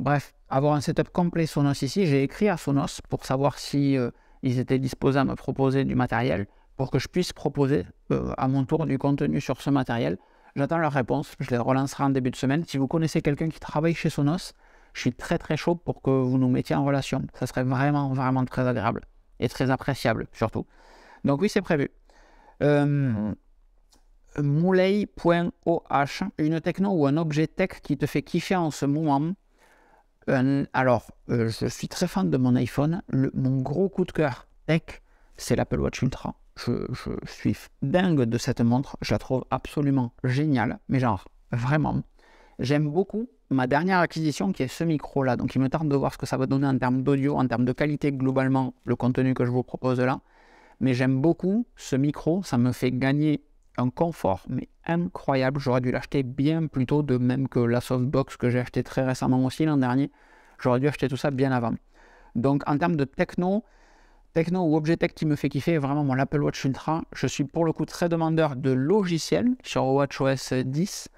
Bref, avoir un setup complet Sonos ici. J'ai écrit à Sonos pour savoir si ils étaient disposés à me proposer du matériel pour que je puisse proposer à mon tour du contenu sur ce matériel. J'attends leur réponse, je les relancerai en début de semaine. Si vous connaissez quelqu'un qui travaille chez Sonos, je suis très très chaud pour que vous nous mettiez en relation. Ça serait vraiment vraiment très agréable et très appréciable surtout. Donc oui, c'est prévu. Moulay.oh, une techno ou un objet tech qui te fait kiffer en ce moment? Je suis très fan de mon iPhone. Mon gros coup de cœur tech, c'est l'Apple Watch Ultra. Je suis dingue de cette montre, je la trouve absolument géniale, mais genre, vraiment. J'aime beaucoup ma dernière acquisition qui est ce micro-là, donc il me tarde de voir ce que ça va donner en termes d'audio, en termes de qualité globalement, le contenu que je vous propose là. Mais j'aime beaucoup ce micro, ça me fait gagner un confort, mais incroyable. J'aurais dû l'acheter bien plus tôt, de même que la softbox que j'ai acheté très récemment aussi l'an dernier. J'aurais dû acheter tout ça bien avant. Donc en termes de techno ou objet tech qui me fait kiffer, vraiment mon Apple Watch Ultra. Je suis pour le coup très demandeur de logiciels sur WatchOS 10,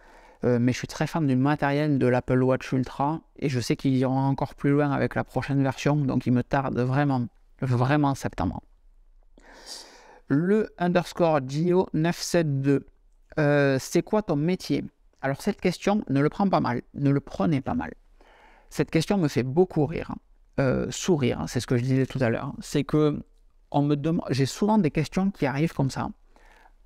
mais je suis très fan du matériel de l'Apple Watch Ultra et je sais qu'ils iront encore plus loin avec la prochaine version, donc il me tarde vraiment en septembre. Le _Gio972, c'est quoi ton métier? Alors cette question, ne le prenez pas mal. Cette question me fait beaucoup rire. Sourire, c'est ce que je disais tout à l'heure, c'est que j'ai souvent des questions qui arrivent comme ça,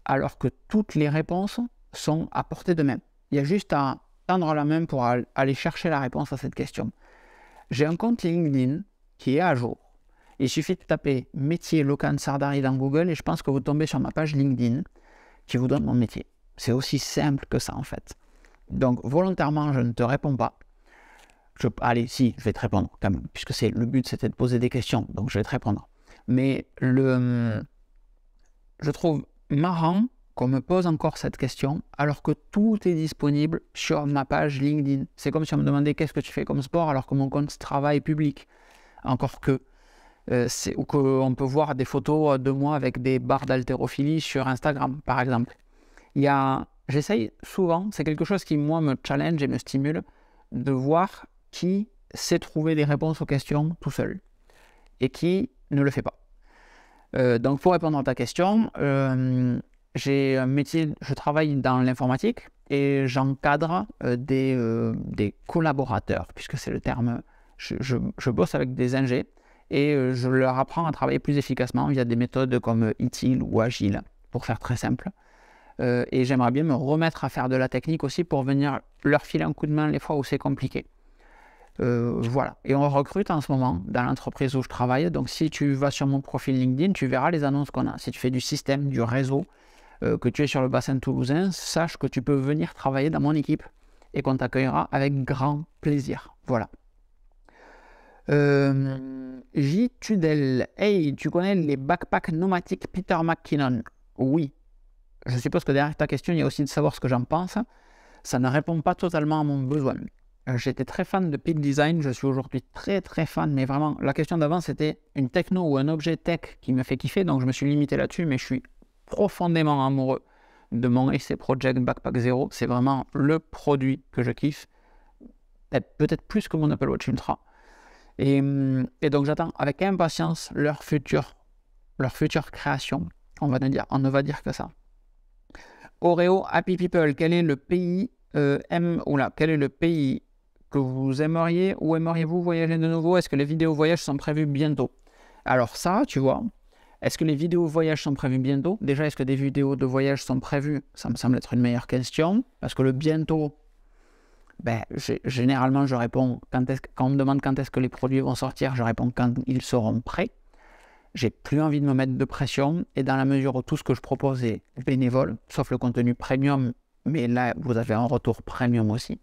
alors que toutes les réponses sont à portée de main. Il y a juste à tendre la main pour aller chercher la réponse à cette question. J'ai un compte LinkedIn qui est à jour. Il suffit de taper métier Locan Sardari dans Google et je pense que vous tombez sur ma page LinkedIn qui vous donne mon métier. C'est aussi simple que ça en fait. Donc volontairement, je ne te réponds pas. Allez, si, je vais te répondre quand même, puisque le but c'était de poser des questions, donc je vais te répondre. Mais je trouve marrant qu'on me pose encore cette question alors que tout est disponible sur ma page LinkedIn. C'est comme si on me demandait qu'est-ce que tu fais comme sport alors que mon compte travail est public. Encore que, ou qu'on peut voir des photos de moi avec des barres d'haltérophilie sur Instagram, par exemple. J'essaye souvent, c'est quelque chose qui moi me challenge et me stimule, de voir qui sait trouver des réponses aux questions tout seul et qui ne le fait pas. Donc pour répondre à ta question, j'ai un métier, je travaille dans l'informatique et j'encadre des collaborateurs, puisque c'est le terme, je bosse avec des ingés et je leur apprends à travailler plus efficacement via des méthodes comme ITIL ou Agile, pour faire très simple. Et j'aimerais bien me remettre à faire de la technique aussi pour venir leur filer un coup de main les fois où c'est compliqué. Voilà. Et on recrute en ce moment dans l'entreprise où je travaille. Donc si tu vas sur mon profil LinkedIn, tu verras les annonces qu'on a. Si tu fais du système, du réseau, que tu es sur le bassin toulousain, sache que tu peux venir travailler dans mon équipe et qu'on t'accueillera avec grand plaisir. Voilà. J. Tudel. Hey, tu connais les backpacks pneumatiques Peter McKinnon? Oui. Je suppose que derrière ta question, il y a aussi de savoir ce que j'en pense. Ça ne répond pas totalement à mon besoin. J'étais très fan de Peak Design, je suis aujourd'hui très très fan, mais vraiment, la question d'avant c'était une techno ou un objet tech qui me fait kiffer, donc je me suis limité là-dessus, mais je suis profondément amoureux de mon EC Project Backpack Zero. C'est vraiment le produit que je kiffe, peut-être plus que mon Apple Watch Ultra. Et donc j'attends avec impatience leur future création, on ne va dire que ça. Oreo, Happy People, quel est le pays quel est le pays que vous aimeriez ou aimeriez-vous voyager de nouveau? Est-ce que les vidéos voyages sont prévues bientôt? Alors ça, tu vois, est-ce que les vidéos voyages sont prévues bientôt? Déjà, est-ce que des vidéos de voyage sont prévues? Ça me semble être une meilleure question, parce que le bientôt, généralement, je réponds quand on me demande quand est-ce que les produits vont sortir, je réponds quand ils seront prêts. J'ai plus envie de me mettre de pression, et dans la mesure où tout ce que je propose est bénévole, sauf le contenu premium, mais là, vous avez un retour premium aussi.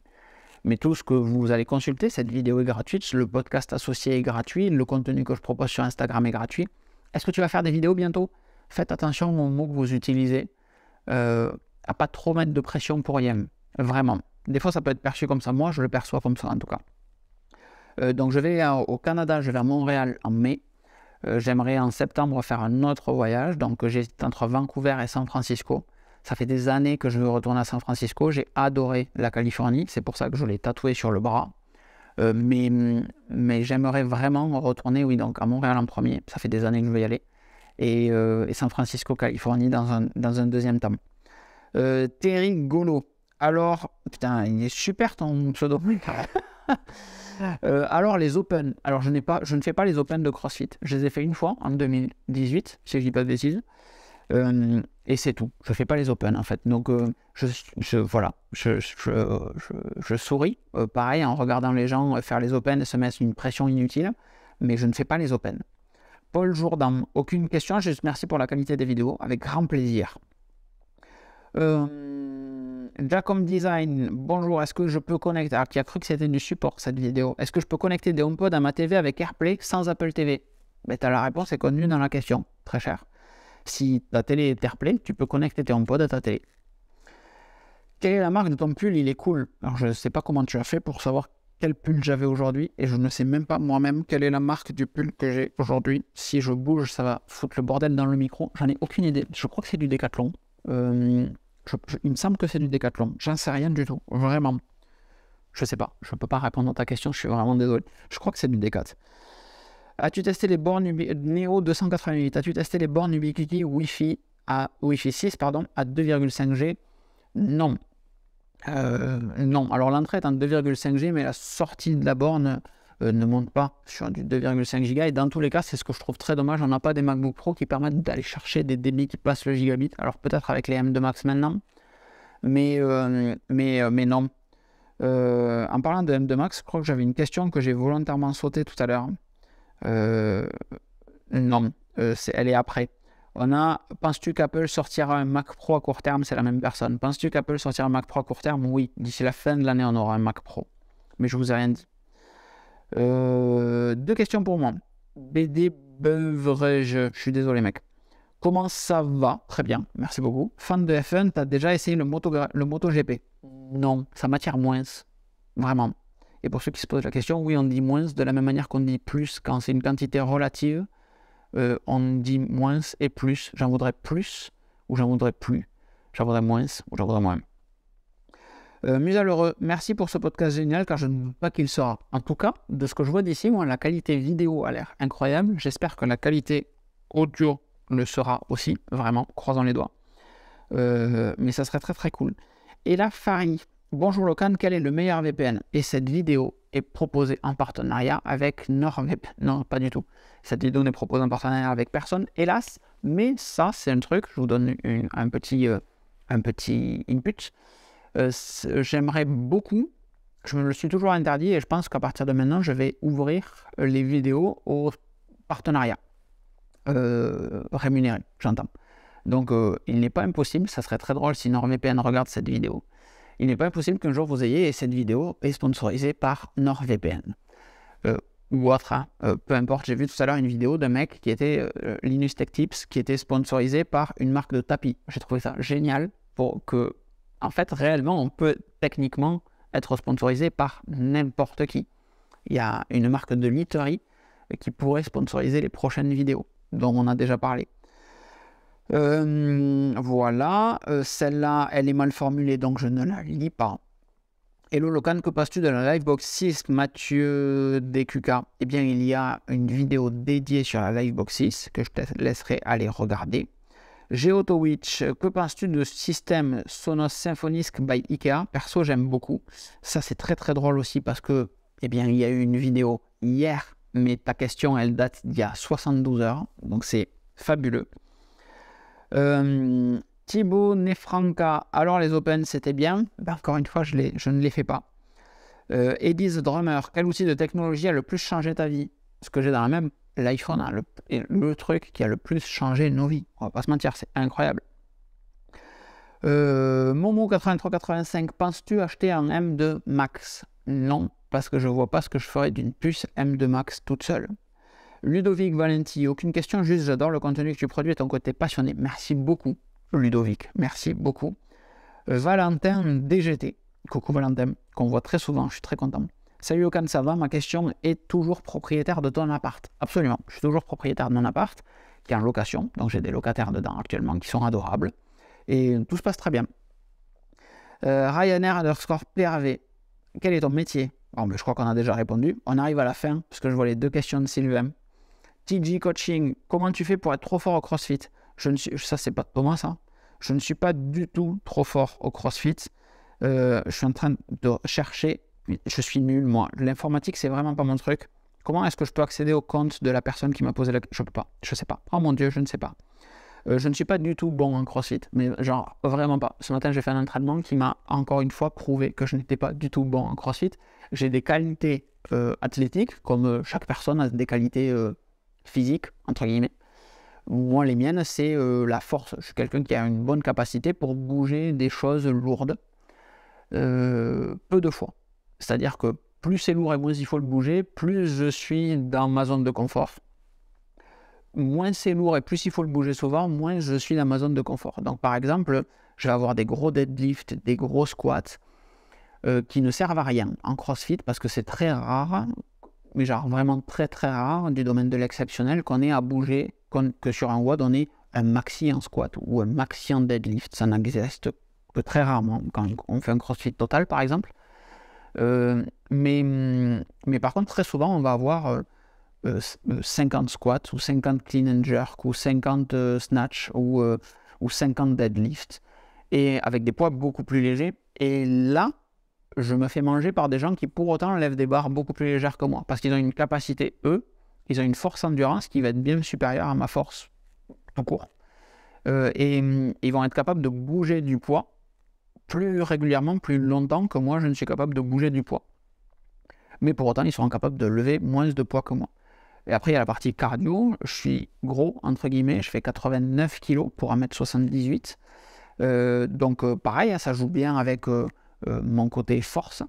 Mais tout ce que vous allez consulter, cette vidéo est gratuite, le podcast associé est gratuit, le contenu que je propose sur Instagram est gratuit. Est-ce que tu vas faire des vidéos bientôt? Faites attention aux mots que vous utilisez, à pas trop mettre de pression pour rien, vraiment. Des fois, ça peut être perçu comme ça, moi je le perçois comme ça en tout cas. Donc je vais au Canada, je vais à Montréal en mai. J'aimerais en septembre faire un autre voyage, donc j'hésite entre Vancouver et San Francisco. Ça fait des années que je veux retourner à San Francisco, j'ai adoré la Californie, c'est pour ça que je l'ai tatoué sur le bras. Mais j'aimerais vraiment retourner, oui, donc à Montréal en premier, ça fait des années que je veux y aller, et San Francisco, Californie dans un deuxième temps. Terry Golo, alors, putain, il est super ton pseudo. Alors les Open, alors je ne fais pas les Open de CrossFit, je les ai fait une fois en 2018, si je dis pas de bêtises, et c'est tout, je fais pas les Open en fait, donc voilà, je souris, pareil en regardant les gens faire les Open et se mettre une pression inutile, mais je ne fais pas les Open. Paul Jourdan, aucune question, juste merci pour la qualité des vidéos, avec grand plaisir. Jacom Design, bonjour, est-ce que je peux connecter, alors qui a cru que c'était du support cette vidéo, est-ce que je peux connecter des HomePod à ma TV avec AirPlay sans Apple TV? La réponse est contenue dans la question, très cher. Si ta télé est AirPlay, tu peux connecter tes HomePod à ta télé. Quelle est la marque de ton pull? Il est cool. Alors je ne sais pas comment tu as fait pour savoir quel pull j'avais aujourd'hui et je ne sais même pas moi-même quelle est la marque du pull que j'ai aujourd'hui. Si je bouge, ça va foutre le bordel dans le micro. J'en ai aucune idée. Je crois que c'est du Decathlon. Il me semble que c'est du Decathlon. J'en sais rien du tout. Vraiment. Je sais pas. Je peux pas répondre à ta question. Je suis vraiment désolé. Je crois que c'est du Decathlon. As-tu testé les bornes Neo 288? As-tu testé les bornes Ubiquiti Wi-Fi 6 à 2,5G? Non. Non. Alors l'entrée est en 2,5G, mais la sortie de la borne ne monte pas sur du 2,5 Go. Et dans tous les cas, c'est ce que je trouve très dommage. On n'a pas des MacBook Pro qui permettent d'aller chercher des débits qui passent le gigabit. Alors peut-être avec les M2 Max maintenant, mais non. En parlant de M2 Max, je crois que j'avais une question que j'ai volontairement sautée tout à l'heure. Non, elle est après. Penses-tu qu'Apple sortira un Mac Pro à court terme? C'est la même personne. Penses-tu qu'Apple sortira un Mac Pro à court terme? Oui, d'ici la fin de l'année, on aura un Mac Pro. Mais je vous ai rien dit. Deux questions pour moi. BD Beverage, je suis désolé mec. Comment ça va? Très bien, merci beaucoup. Fan de F1, t'as déjà essayé le MotoGP? Non, ça m'attire moins, vraiment. Et pour ceux qui se posent la question, oui, on dit moins de la même manière qu'on dit plus quand c'est une quantité relative. On dit moins et plus. J'en voudrais plus ou j'en voudrais plus. J'en voudrais moins ou j'en voudrais moins. Musalheureux, merci pour ce podcast génial car je ne doute pas qu'il sera. En tout cas, de ce que je vois d'ici, moi, la qualité vidéo a l'air incroyable. J'espère que la qualité audio le sera aussi, vraiment, croisons les doigts. Mais ça serait très très cool. Et là, Farid, bonjour Locan, quel est le meilleur VPN? Et cette vidéo est proposée en partenariat avec NordVPN. Non, pas du tout. Cette vidéo n'est proposée en partenariat avec personne, hélas. Mais ça, c'est un truc, je vous donne un petit input. J'aimerais beaucoup, je me le suis toujours interdit et je pense qu'à partir de maintenant, je vais ouvrir les vidéos au partenariat rémunéré, j'entends. Donc, il n'est pas impossible, ça serait très drôle si NordVPN regarde cette vidéo. Il n'est pas impossible qu'un jour vous ayez, et cette vidéo est sponsorisée par NordVPN. Ou autre, hein. Peu importe, j'ai vu tout à l'heure une vidéo d'un mec qui était Linus Tech Tips, qui était sponsorisé par une marque de tapis. J'ai trouvé ça génial pour que, en fait, réellement, on peut techniquement être sponsorisé par n'importe qui. Il y a une marque de literie qui pourrait sponsoriser les prochaines vidéos, dont on a déjà parlé. Voilà, celle-là, elle est mal formulée, donc je ne la lis pas. Hello Locan, que penses-tu de la Livebox 6, Mathieu DQK? Eh bien, il y a une vidéo dédiée sur la Livebox 6 que je te laisserai aller regarder. GeotoWitch, que penses-tu de système Sonos Symfonisk by Ikea? Perso, j'aime beaucoup. Ça, c'est très très drôle aussi parce que, eh bien, il y a eu une vidéo hier, mais ta question, elle date d'il y a 72 heures, donc c'est fabuleux. Thibaut Nefranka, alors les Open c'était bien? Ben, encore une fois, je ne les fais pas. Eddie the Drummer, quel outil de technologie a le plus changé ta vie? Ce que j'ai dans la même, l'iPhone, hein, le truc qui a le plus changé nos vies. On va pas se mentir, c'est incroyable. Momo8385, penses-tu acheter un M2 Max? Non, parce que je vois pas ce que je ferais d'une puce M2 Max toute seule. Ludovic Valenti, aucune question, juste j'adore le contenu que tu produis et ton côté passionné. Merci beaucoup, Ludovic, merci beaucoup. Valentin DGT, coucou Valentin, qu'on voit très souvent, je suis très content. Salut Ocan, ça va? Ma question est toujours propriétaire de ton appart? Absolument, je suis toujours propriétaire de mon appart, qui est en location, donc j'ai des locataires dedans actuellement qui sont adorables, et tout se passe très bien. Ryanair_PRV, quel est ton métier? Bon, ben, je crois qu'on a déjà répondu. On arrive à la fin, parce que je vois les deux questions de Sylvain. TG Coaching, comment tu fais pour être trop fort au CrossFit? Ça, c'est pas pour moi, ça. Je ne suis pas du tout trop fort au CrossFit. Je suis en train de chercher. Je suis nul, moi. L'informatique, c'est vraiment pas mon truc. Comment est-ce que je peux accéder au compte de la personne qui m'a posé la question? Je peux pas. Je sais pas. Oh mon Dieu, je ne sais pas. Je ne suis pas du tout bon en CrossFit. Mais genre, vraiment pas. Ce matin, j'ai fait un entraînement qui m'a encore une fois prouvé que je n'étais pas du tout bon en CrossFit. J'ai des qualités athlétiques, comme chaque personne a des qualités physiques, entre guillemets. Moi, les miennes, c'est la force. Je suis quelqu'un qui a une bonne capacité pour bouger des choses lourdes peu de fois. C'est-à-dire que plus c'est lourd et moins il faut le bouger, plus je suis dans ma zone de confort. Moins c'est lourd et plus il faut le bouger souvent, moins je suis dans ma zone de confort. Donc par exemple, je vais avoir des gros deadlifts, des gros squats qui ne servent à rien en CrossFit parce que c'est très rare, mais genre vraiment très très rare du domaine de l'exceptionnel qu'on ait à bouger, que sur un WOD on ait un maxi en squat ou un maxi en deadlift. Ça n'existe que très rarement quand on fait un CrossFit total par exemple. Mais par contre très souvent on va avoir 50 squats ou 50 clean and jerk ou 50 snatch ou 50 deadlift et avec des poids beaucoup plus légers, et là je me fais manger par des gens qui pour autant lèvent des barres beaucoup plus légères que moi parce qu'ils ont une capacité, ils ont une force endurance qui va être bien supérieure à ma force tout court, et ils vont être capables de bouger du poids plus régulièrement, plus longtemps que moi je ne suis capable de bouger du poids, mais pour autant ils seront capables de lever moins de poids que moi. Et après il y a la partie cardio, je suis gros entre guillemets, je fais 89 kg pour 1m78, donc pareil, ça joue bien avec mon côté force,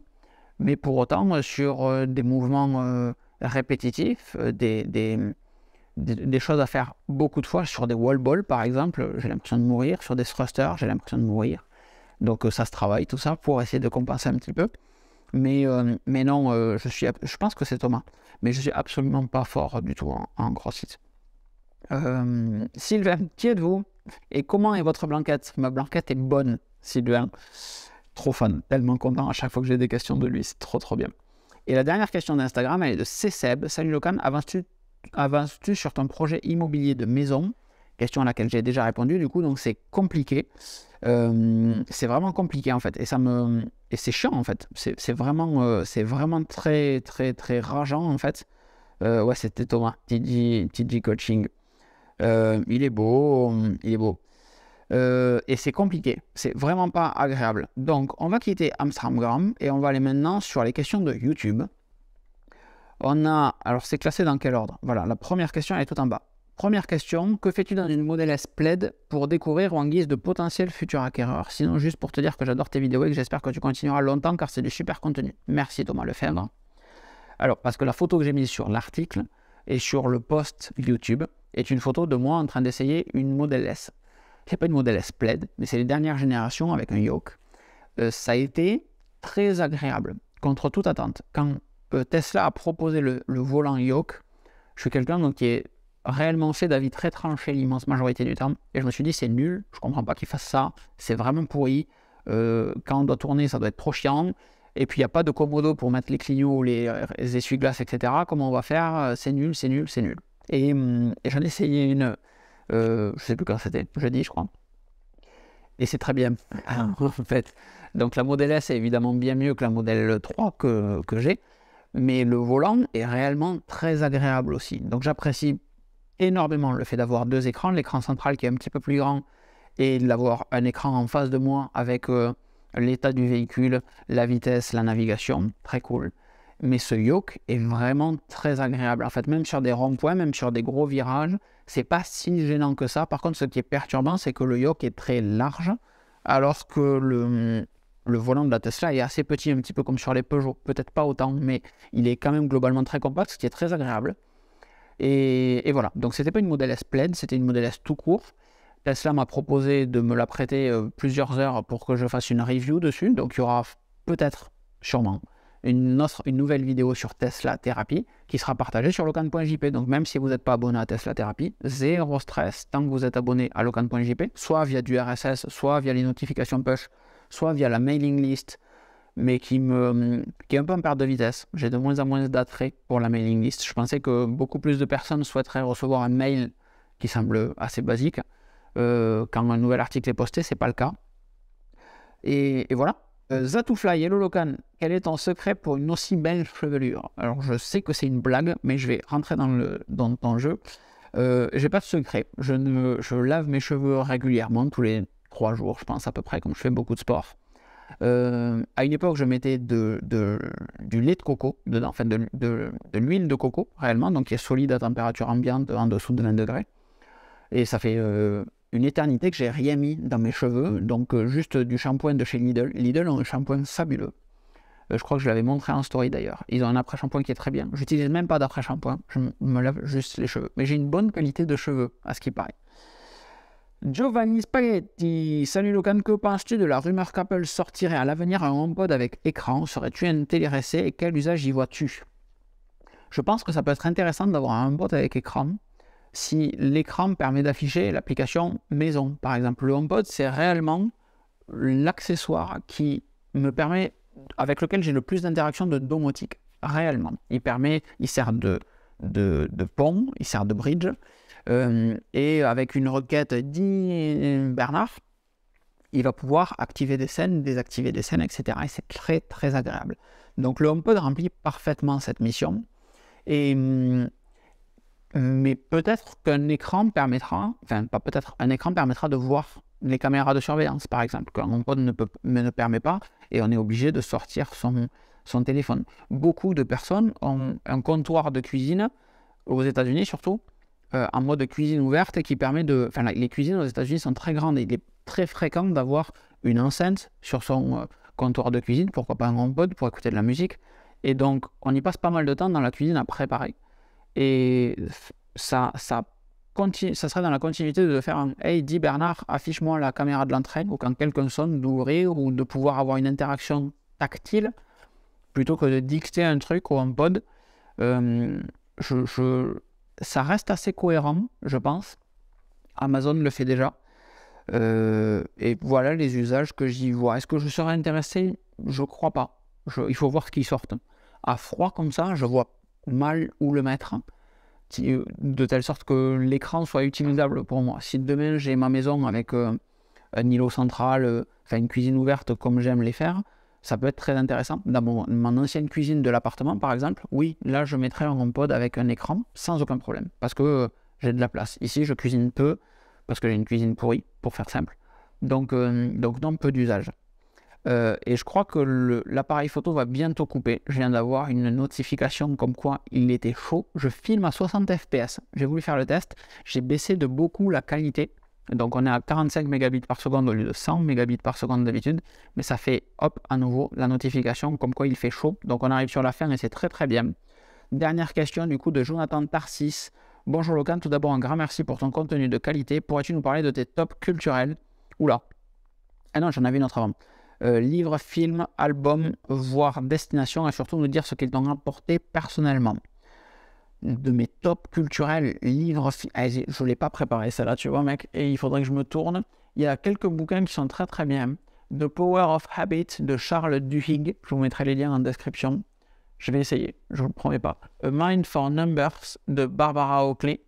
Mais pour autant, sur des mouvements répétitifs, des choses à faire beaucoup de fois, sur des wall balls par exemple, j'ai l'impression de mourir, sur des thrusters, j'ai l'impression de mourir. Donc ça se travaille tout ça pour essayer de compenser un petit peu. Mais non, je pense que c'est Thomas, mais je suis absolument pas fort du tout en CrossFit. Sylvain, qui êtes-vous? Et comment est votre blanquette? Ma blanquette est bonne, Sylvain. Trop fan, tellement content à chaque fois que j'ai des questions de lui, c'est trop bien. Et la dernière question d'Instagram, elle est de CSeb. Salut Locan, avances-tu sur ton projet immobilier de maison? Question à laquelle j'ai déjà répondu, du coup, donc c'est compliqué. C'est vraiment compliqué en fait, et c'est chiant en fait. C'est vraiment très rageant en fait. Ouais, c'était Thomas, TG Coaching. Il est beau. Et c'est compliqué, c'est vraiment pas agréable. Donc on va quitter Amstramgram et on va aller maintenant sur les questions de YouTube. Alors c'est classé dans quel ordre? Voilà, la première question est tout en bas. Première question, que fais-tu dans une Model S Plaid pour découvrir ou en guise de potentiel futur acquéreur? Sinon, juste pour te dire que j'adore tes vidéos et que j'espère que tu continueras longtemps car c'est du super contenu. Merci Thomas Lefebvre. Alors, parce que la photo que j'ai mise sur l'article et sur le post YouTube est une photo de moi en train d'essayer une Model S. C'est pas une Model S Plaid, mais c'est les dernières générations avec un yoke. Ça a été très agréable, contre toute attente. Quand Tesla a proposé le volant yoke, je suis quelqu'un qui est réellement fait d'avis très tranché l'immense majorité du temps, et je me suis dit c'est nul, je comprends pas qu'ils fassent ça, c'est vraiment pourri, quand on doit tourner ça doit être trop chiant, et puis il n'y a pas de commodo pour mettre les clignots, les essuie-glaces, etc. Comment on va faire? C'est nul. Et j'en ai essayé une, je sais plus quand c'était, jeudi je crois, et c'est très bien en fait. Donc la Model S est évidemment bien mieux que la Model 3 que j'ai, mais le volant est réellement très agréable aussi, donc j'apprécie énormément le fait d'avoir deux écrans, l'écran central qui est un petit peu plus grand et d'avoir un écran en face de moi avec l'état du véhicule, la vitesse, la navigation, très cool. Mais ce yoke est vraiment très agréable. En fait, même sur des ronds-points, même sur des gros virages, c'est pas si gênant que ça. Par contre, ce qui est perturbant, c'est que le yoke est très large, alors que le volant de la Tesla est assez petit, un petit peu comme sur les Peugeot. Peut-être pas autant, mais il est quand même globalement très compact, ce qui est très agréable. Et voilà, donc c'était pas une Model S Plaid, c'était une Model S tout court. Tesla m'a proposé de me la prêter plusieurs heures pour que je fasse une review dessus, donc il y aura peut-être, sûrement, une nouvelle vidéo sur Tesla Thérapie qui sera partagée sur locan.jp. Donc même si vous n'êtes pas abonné à Tesla Thérapie, zéro stress tant que vous êtes abonné à locan.jp, soit via du RSS, soit via les notifications push, soit via la mailing list, mais qui est un peu en perte de vitesse. J'ai de moins en moins d'attrait pour la mailing list. Je pensais que beaucoup plus de personnes souhaiteraient recevoir un mail qui semble assez basique. Quand un nouvel article est posté, c'est pas le cas. Et voilà. Zatoufly, hello Locan, quel est ton secret pour une aussi belle chevelure? Alors je sais que c'est une blague, mais je vais rentrer dans ton jeu. J'ai pas de secret. Je lave mes cheveux régulièrement, tous les 3 jours, je pense à peu près, comme je fais beaucoup de sport. À une époque, je mettais du lait de coco dedans, enfin de l'huile de coco réellement, donc qui est solide à température ambiante en dessous de 20 degrés. Et ça fait une éternité que j'ai rien mis dans mes cheveux, donc juste du shampoing de chez Lidl. Lidl ont un shampoing fabuleux. Je crois que je l'avais montré en story d'ailleurs. Ils ont un après-shampoing qui est très bien. J'utilise même pas d'après-shampoing, je me lave juste les cheveux. Mais j'ai une bonne qualité de cheveux, à ce qui paraît. Giovanni Spaghetti, salut Locan, que penses-tu de la rumeur qu'Apple sortirait à l'avenir un HomePod avec écran? Serais-tu intéressé et quel usage y vois-tu? Je pense que ça peut être intéressant d'avoir un HomePod avec écran si l'écran permet d'afficher l'application maison. Par exemple, le HomePod, c'est réellement l'accessoire qui me permet, avec lequel j'ai le plus d'interaction de domotique, réellement. Il sert de pont, il sert de bridge. Et avec une requête dit Bernard, il va pouvoir activer des scènes, désactiver des scènes, etc. Et c'est très très agréable. Donc le HomePod remplit parfaitement cette mission. Mais peut-être qu'un écran permettra, enfin pas peut-être, un écran permettra de voir les caméras de surveillance, par exemple, qu'un HomePod ne permet pas, et on est obligé de sortir son téléphone. Beaucoup de personnes ont un comptoir de cuisine, aux États-Unis surtout, en mode cuisine ouverte qui permet de... Enfin, les cuisines aux États-Unis sont très grandes et il est très fréquent d'avoir une enceinte sur son comptoir de cuisine, pourquoi pas un HomePod pour écouter de la musique. Et donc, on y passe pas mal de temps dans la cuisine à préparer. Et ça serait dans la continuité de faire un « Hey, dis Bernard, affiche-moi la caméra de l'entraîne » ou quand quelqu'un sonne, d'ouvrir ou de pouvoir avoir une interaction tactile plutôt que de dicter un truc au HomePod. Ça reste assez cohérent, je pense. Amazon le fait déjà. Et voilà les usages que j'y vois. Est-ce que je serais intéressé? Je crois pas. Il faut voir ce qui sort. À froid comme ça, je vois mal où le mettre, de telle sorte que l'écran soit utilisable pour moi. Si demain j'ai ma maison avec un îlot central, une cuisine ouverte comme j'aime les faire, ça peut être très intéressant. Dans mon ancienne cuisine de l'appartement par exemple, oui, là je mettrais un HomePod avec un écran sans aucun problème, parce que j'ai de la place. Ici je cuisine peu, parce que j'ai une cuisine pourrie, pour faire simple. Donc non, peu d'usage. Et je crois que l'appareil photo va bientôt couper. Je viens d'avoir une notification comme quoi il était chaud. Je filme à 60 fps. J'ai voulu faire le test. J'ai baissé de beaucoup la qualité. Donc on est à 45 mégabits par seconde au lieu de 100 mégabits par seconde d'habitude. Mais ça fait, hop, à nouveau, la notification comme quoi il fait chaud. Donc on arrive sur la fin et c'est très très bien. Dernière question du coup de Jonathan Tarsis. Bonjour Locan, tout d'abord un grand merci pour ton contenu de qualité. Pourrais-tu nous parler de tes tops culturels? Oula. Ah non, j'en avais une autre avant. Livres, films, albums, voire destination, et surtout nous dire ce qu'ils t'ont apporté personnellement. De mes tops culturels, livres, je ne l'ai pas préparé celle-là, tu vois mec, et il faudrait que je me tourne. Il y a quelques bouquins qui sont très très bien. The Power of Habit de Charles Duhigg, je vous mettrai les liens en description. Je vais essayer, je ne vous le promets pas. A Mind for Numbers de Barbara Oakley.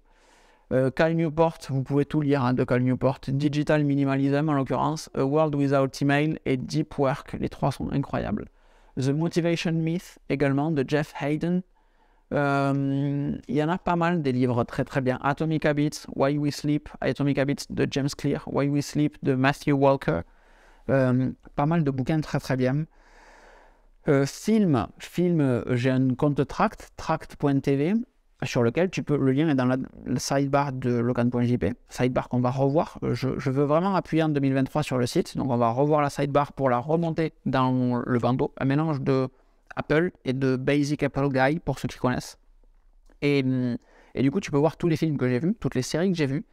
Cal Newport, vous pouvez tout lire de Cal Newport. Digital Minimalism en l'occurrence. A World Without Email et Deep Work. Les trois sont incroyables. The Motivation Myth également de Jeff Hayden. Il y en a pas mal des livres très très bien. Atomic Habits, Why We Sleep. Atomic Habits de James Clear. Why We Sleep de Matthew Walker. Pas mal de bouquins très très bien. Film, j'ai un compte tract.tv sur lequel le lien est dans le sidebar de Locan.jp, sidebar qu'on va revoir. Je veux vraiment appuyer en 2023 sur le site, donc on va revoir la sidebar pour la remonter dans le bandeau, un mélange de Apple et de Basic Apple Guy pour ceux qui connaissent. Et du coup, tu peux voir tous les films que j'ai vus, toutes les séries que j'ai vues,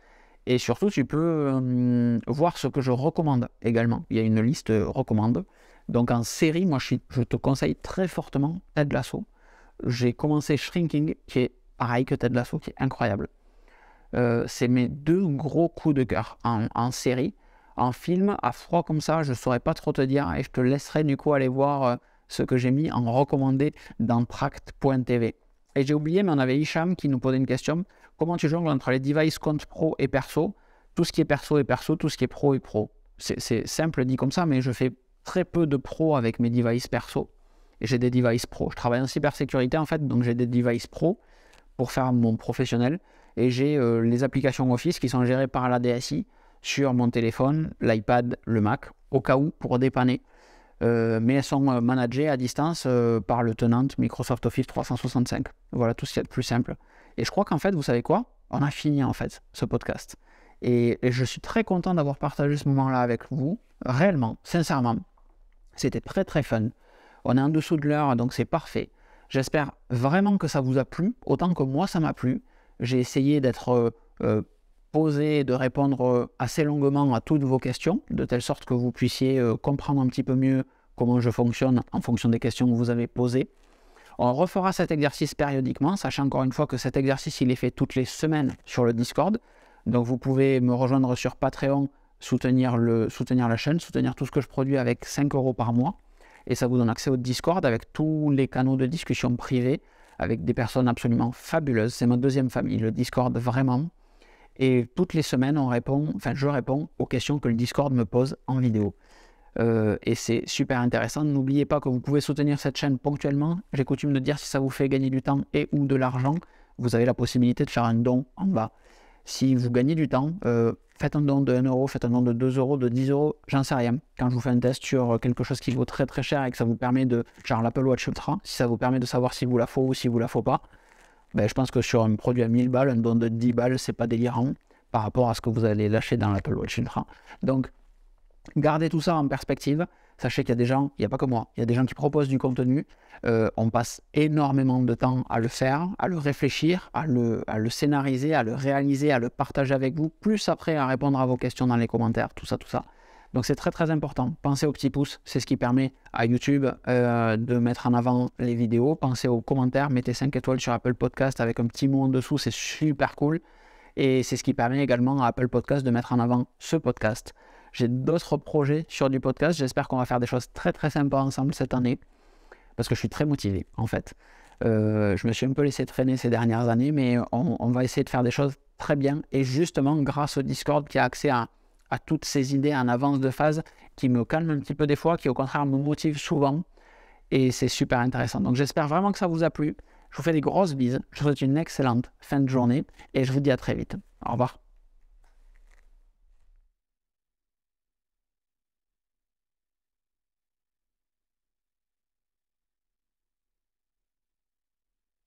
et surtout, tu peux voir ce que je recommande également. Il y a une liste recommande. Donc en série, moi je te conseille très fortement Ted Lasso. J'ai commencé Shrinking, qui est pareil que Ted Lasso, qui est incroyable. C'est mes deux gros coups de cœur en série. En film, à froid comme ça, je ne saurais pas trop te dire et je te laisserai du coup aller voir ce que j'ai mis en recommandé dans tract.tv. Et j'ai oublié, mais on avait Hicham qui nous posait une question. Comment tu jongles entre les devices compte pro et perso? Tout ce qui est perso est perso, tout ce qui est pro est pro. C'est simple dit comme ça, mais je fais très peu de pro avec mes devices perso. Et j'ai des devices pro. Je travaille en cybersécurité en fait, donc j'ai des devices pro pour faire mon professionnel. Et j'ai les applications Office qui sont gérées par la DSI sur mon téléphone, l'iPad, le Mac, au cas où, pour dépanner. Mais elles sont managées à distance par le tenant Microsoft Office 365. Voilà tout ce qu'il y a de plus simple. Et je crois qu'en fait, vous savez quoi? On a fini en fait ce podcast. Et je suis très content d'avoir partagé ce moment-là avec vous. Réellement, sincèrement, c'était très très fun. On est en dessous de l'heure, donc c'est parfait. J'espère vraiment que ça vous a plu, autant que moi ça m'a plu. J'ai essayé d'être posé, de répondre assez longuement à toutes vos questions, de telle sorte que vous puissiez comprendre un petit peu mieux comment je fonctionne en fonction des questions que vous avez posées. On refera cet exercice périodiquement, sachant encore une fois que cet exercice il est fait toutes les semaines sur le Discord. Donc vous pouvez me rejoindre sur Patreon, soutenir la chaîne, soutenir tout ce que je produis avec 5 € par mois. Et ça vous donne accès au Discord avec tous les canaux de discussion privés, avec des personnes absolument fabuleuses. C'est ma deuxième famille, le Discord, vraiment. Et toutes les semaines, je réponds aux questions que le Discord me pose en vidéo. Et c'est super intéressant. N'oubliez pas que vous pouvez soutenir cette chaîne ponctuellement. J'ai coutume de dire si ça vous fait gagner du temps et ou de l'argent, vous avez la possibilité de faire un don en bas. Si vous gagnez du temps, faites un don de 1 €, faites un don de 2 €, de 10 €, j'en sais rien. Quand je vous fais un test sur quelque chose qui vaut très très cher et que ça vous permet de, genre l'Apple Watch Ultra, si ça vous permet de savoir s'il vous la faut ou s'il vous la faut pas, ben, je pense que sur un produit à 1000 balles, un don de 10 balles, c'est pas délirant par rapport à ce que vous allez lâcher dans l'Apple Watch Ultra. Donc, gardez tout ça en perspective. Sachez qu'il y a des gens, il n'y a pas que moi, il y a des gens qui proposent du contenu. On passe énormément de temps à le faire, à le réfléchir, à le scénariser, à le réaliser, à le partager avec vous, plus après à répondre à vos questions dans les commentaires, tout ça, tout ça. Donc c'est très très important. Pensez au petit pouce, c'est ce qui permet à YouTube de mettre en avant les vidéos. Pensez aux commentaires, mettez 5 étoiles sur Apple Podcast avec un petit mot en dessous, c'est super cool. Et c'est ce qui permet également à Apple Podcast de mettre en avant ce podcast. J'ai d'autres projets sur du podcast, j'espère qu'on va faire des choses très très sympas ensemble cette année, parce que je suis très motivé en fait. Je me suis un peu laissé traîner ces dernières années, mais on va essayer de faire des choses très bien, et justement grâce au Discord qui a accès à toutes ces idées en avance de phase, qui me calment un petit peu des fois, qui au contraire me motivent souvent, et c'est super intéressant. Donc j'espère vraiment que ça vous a plu. Je vous fais des grosses bises, je vous souhaite une excellente fin de journée, et je vous dis à très vite. Au revoir.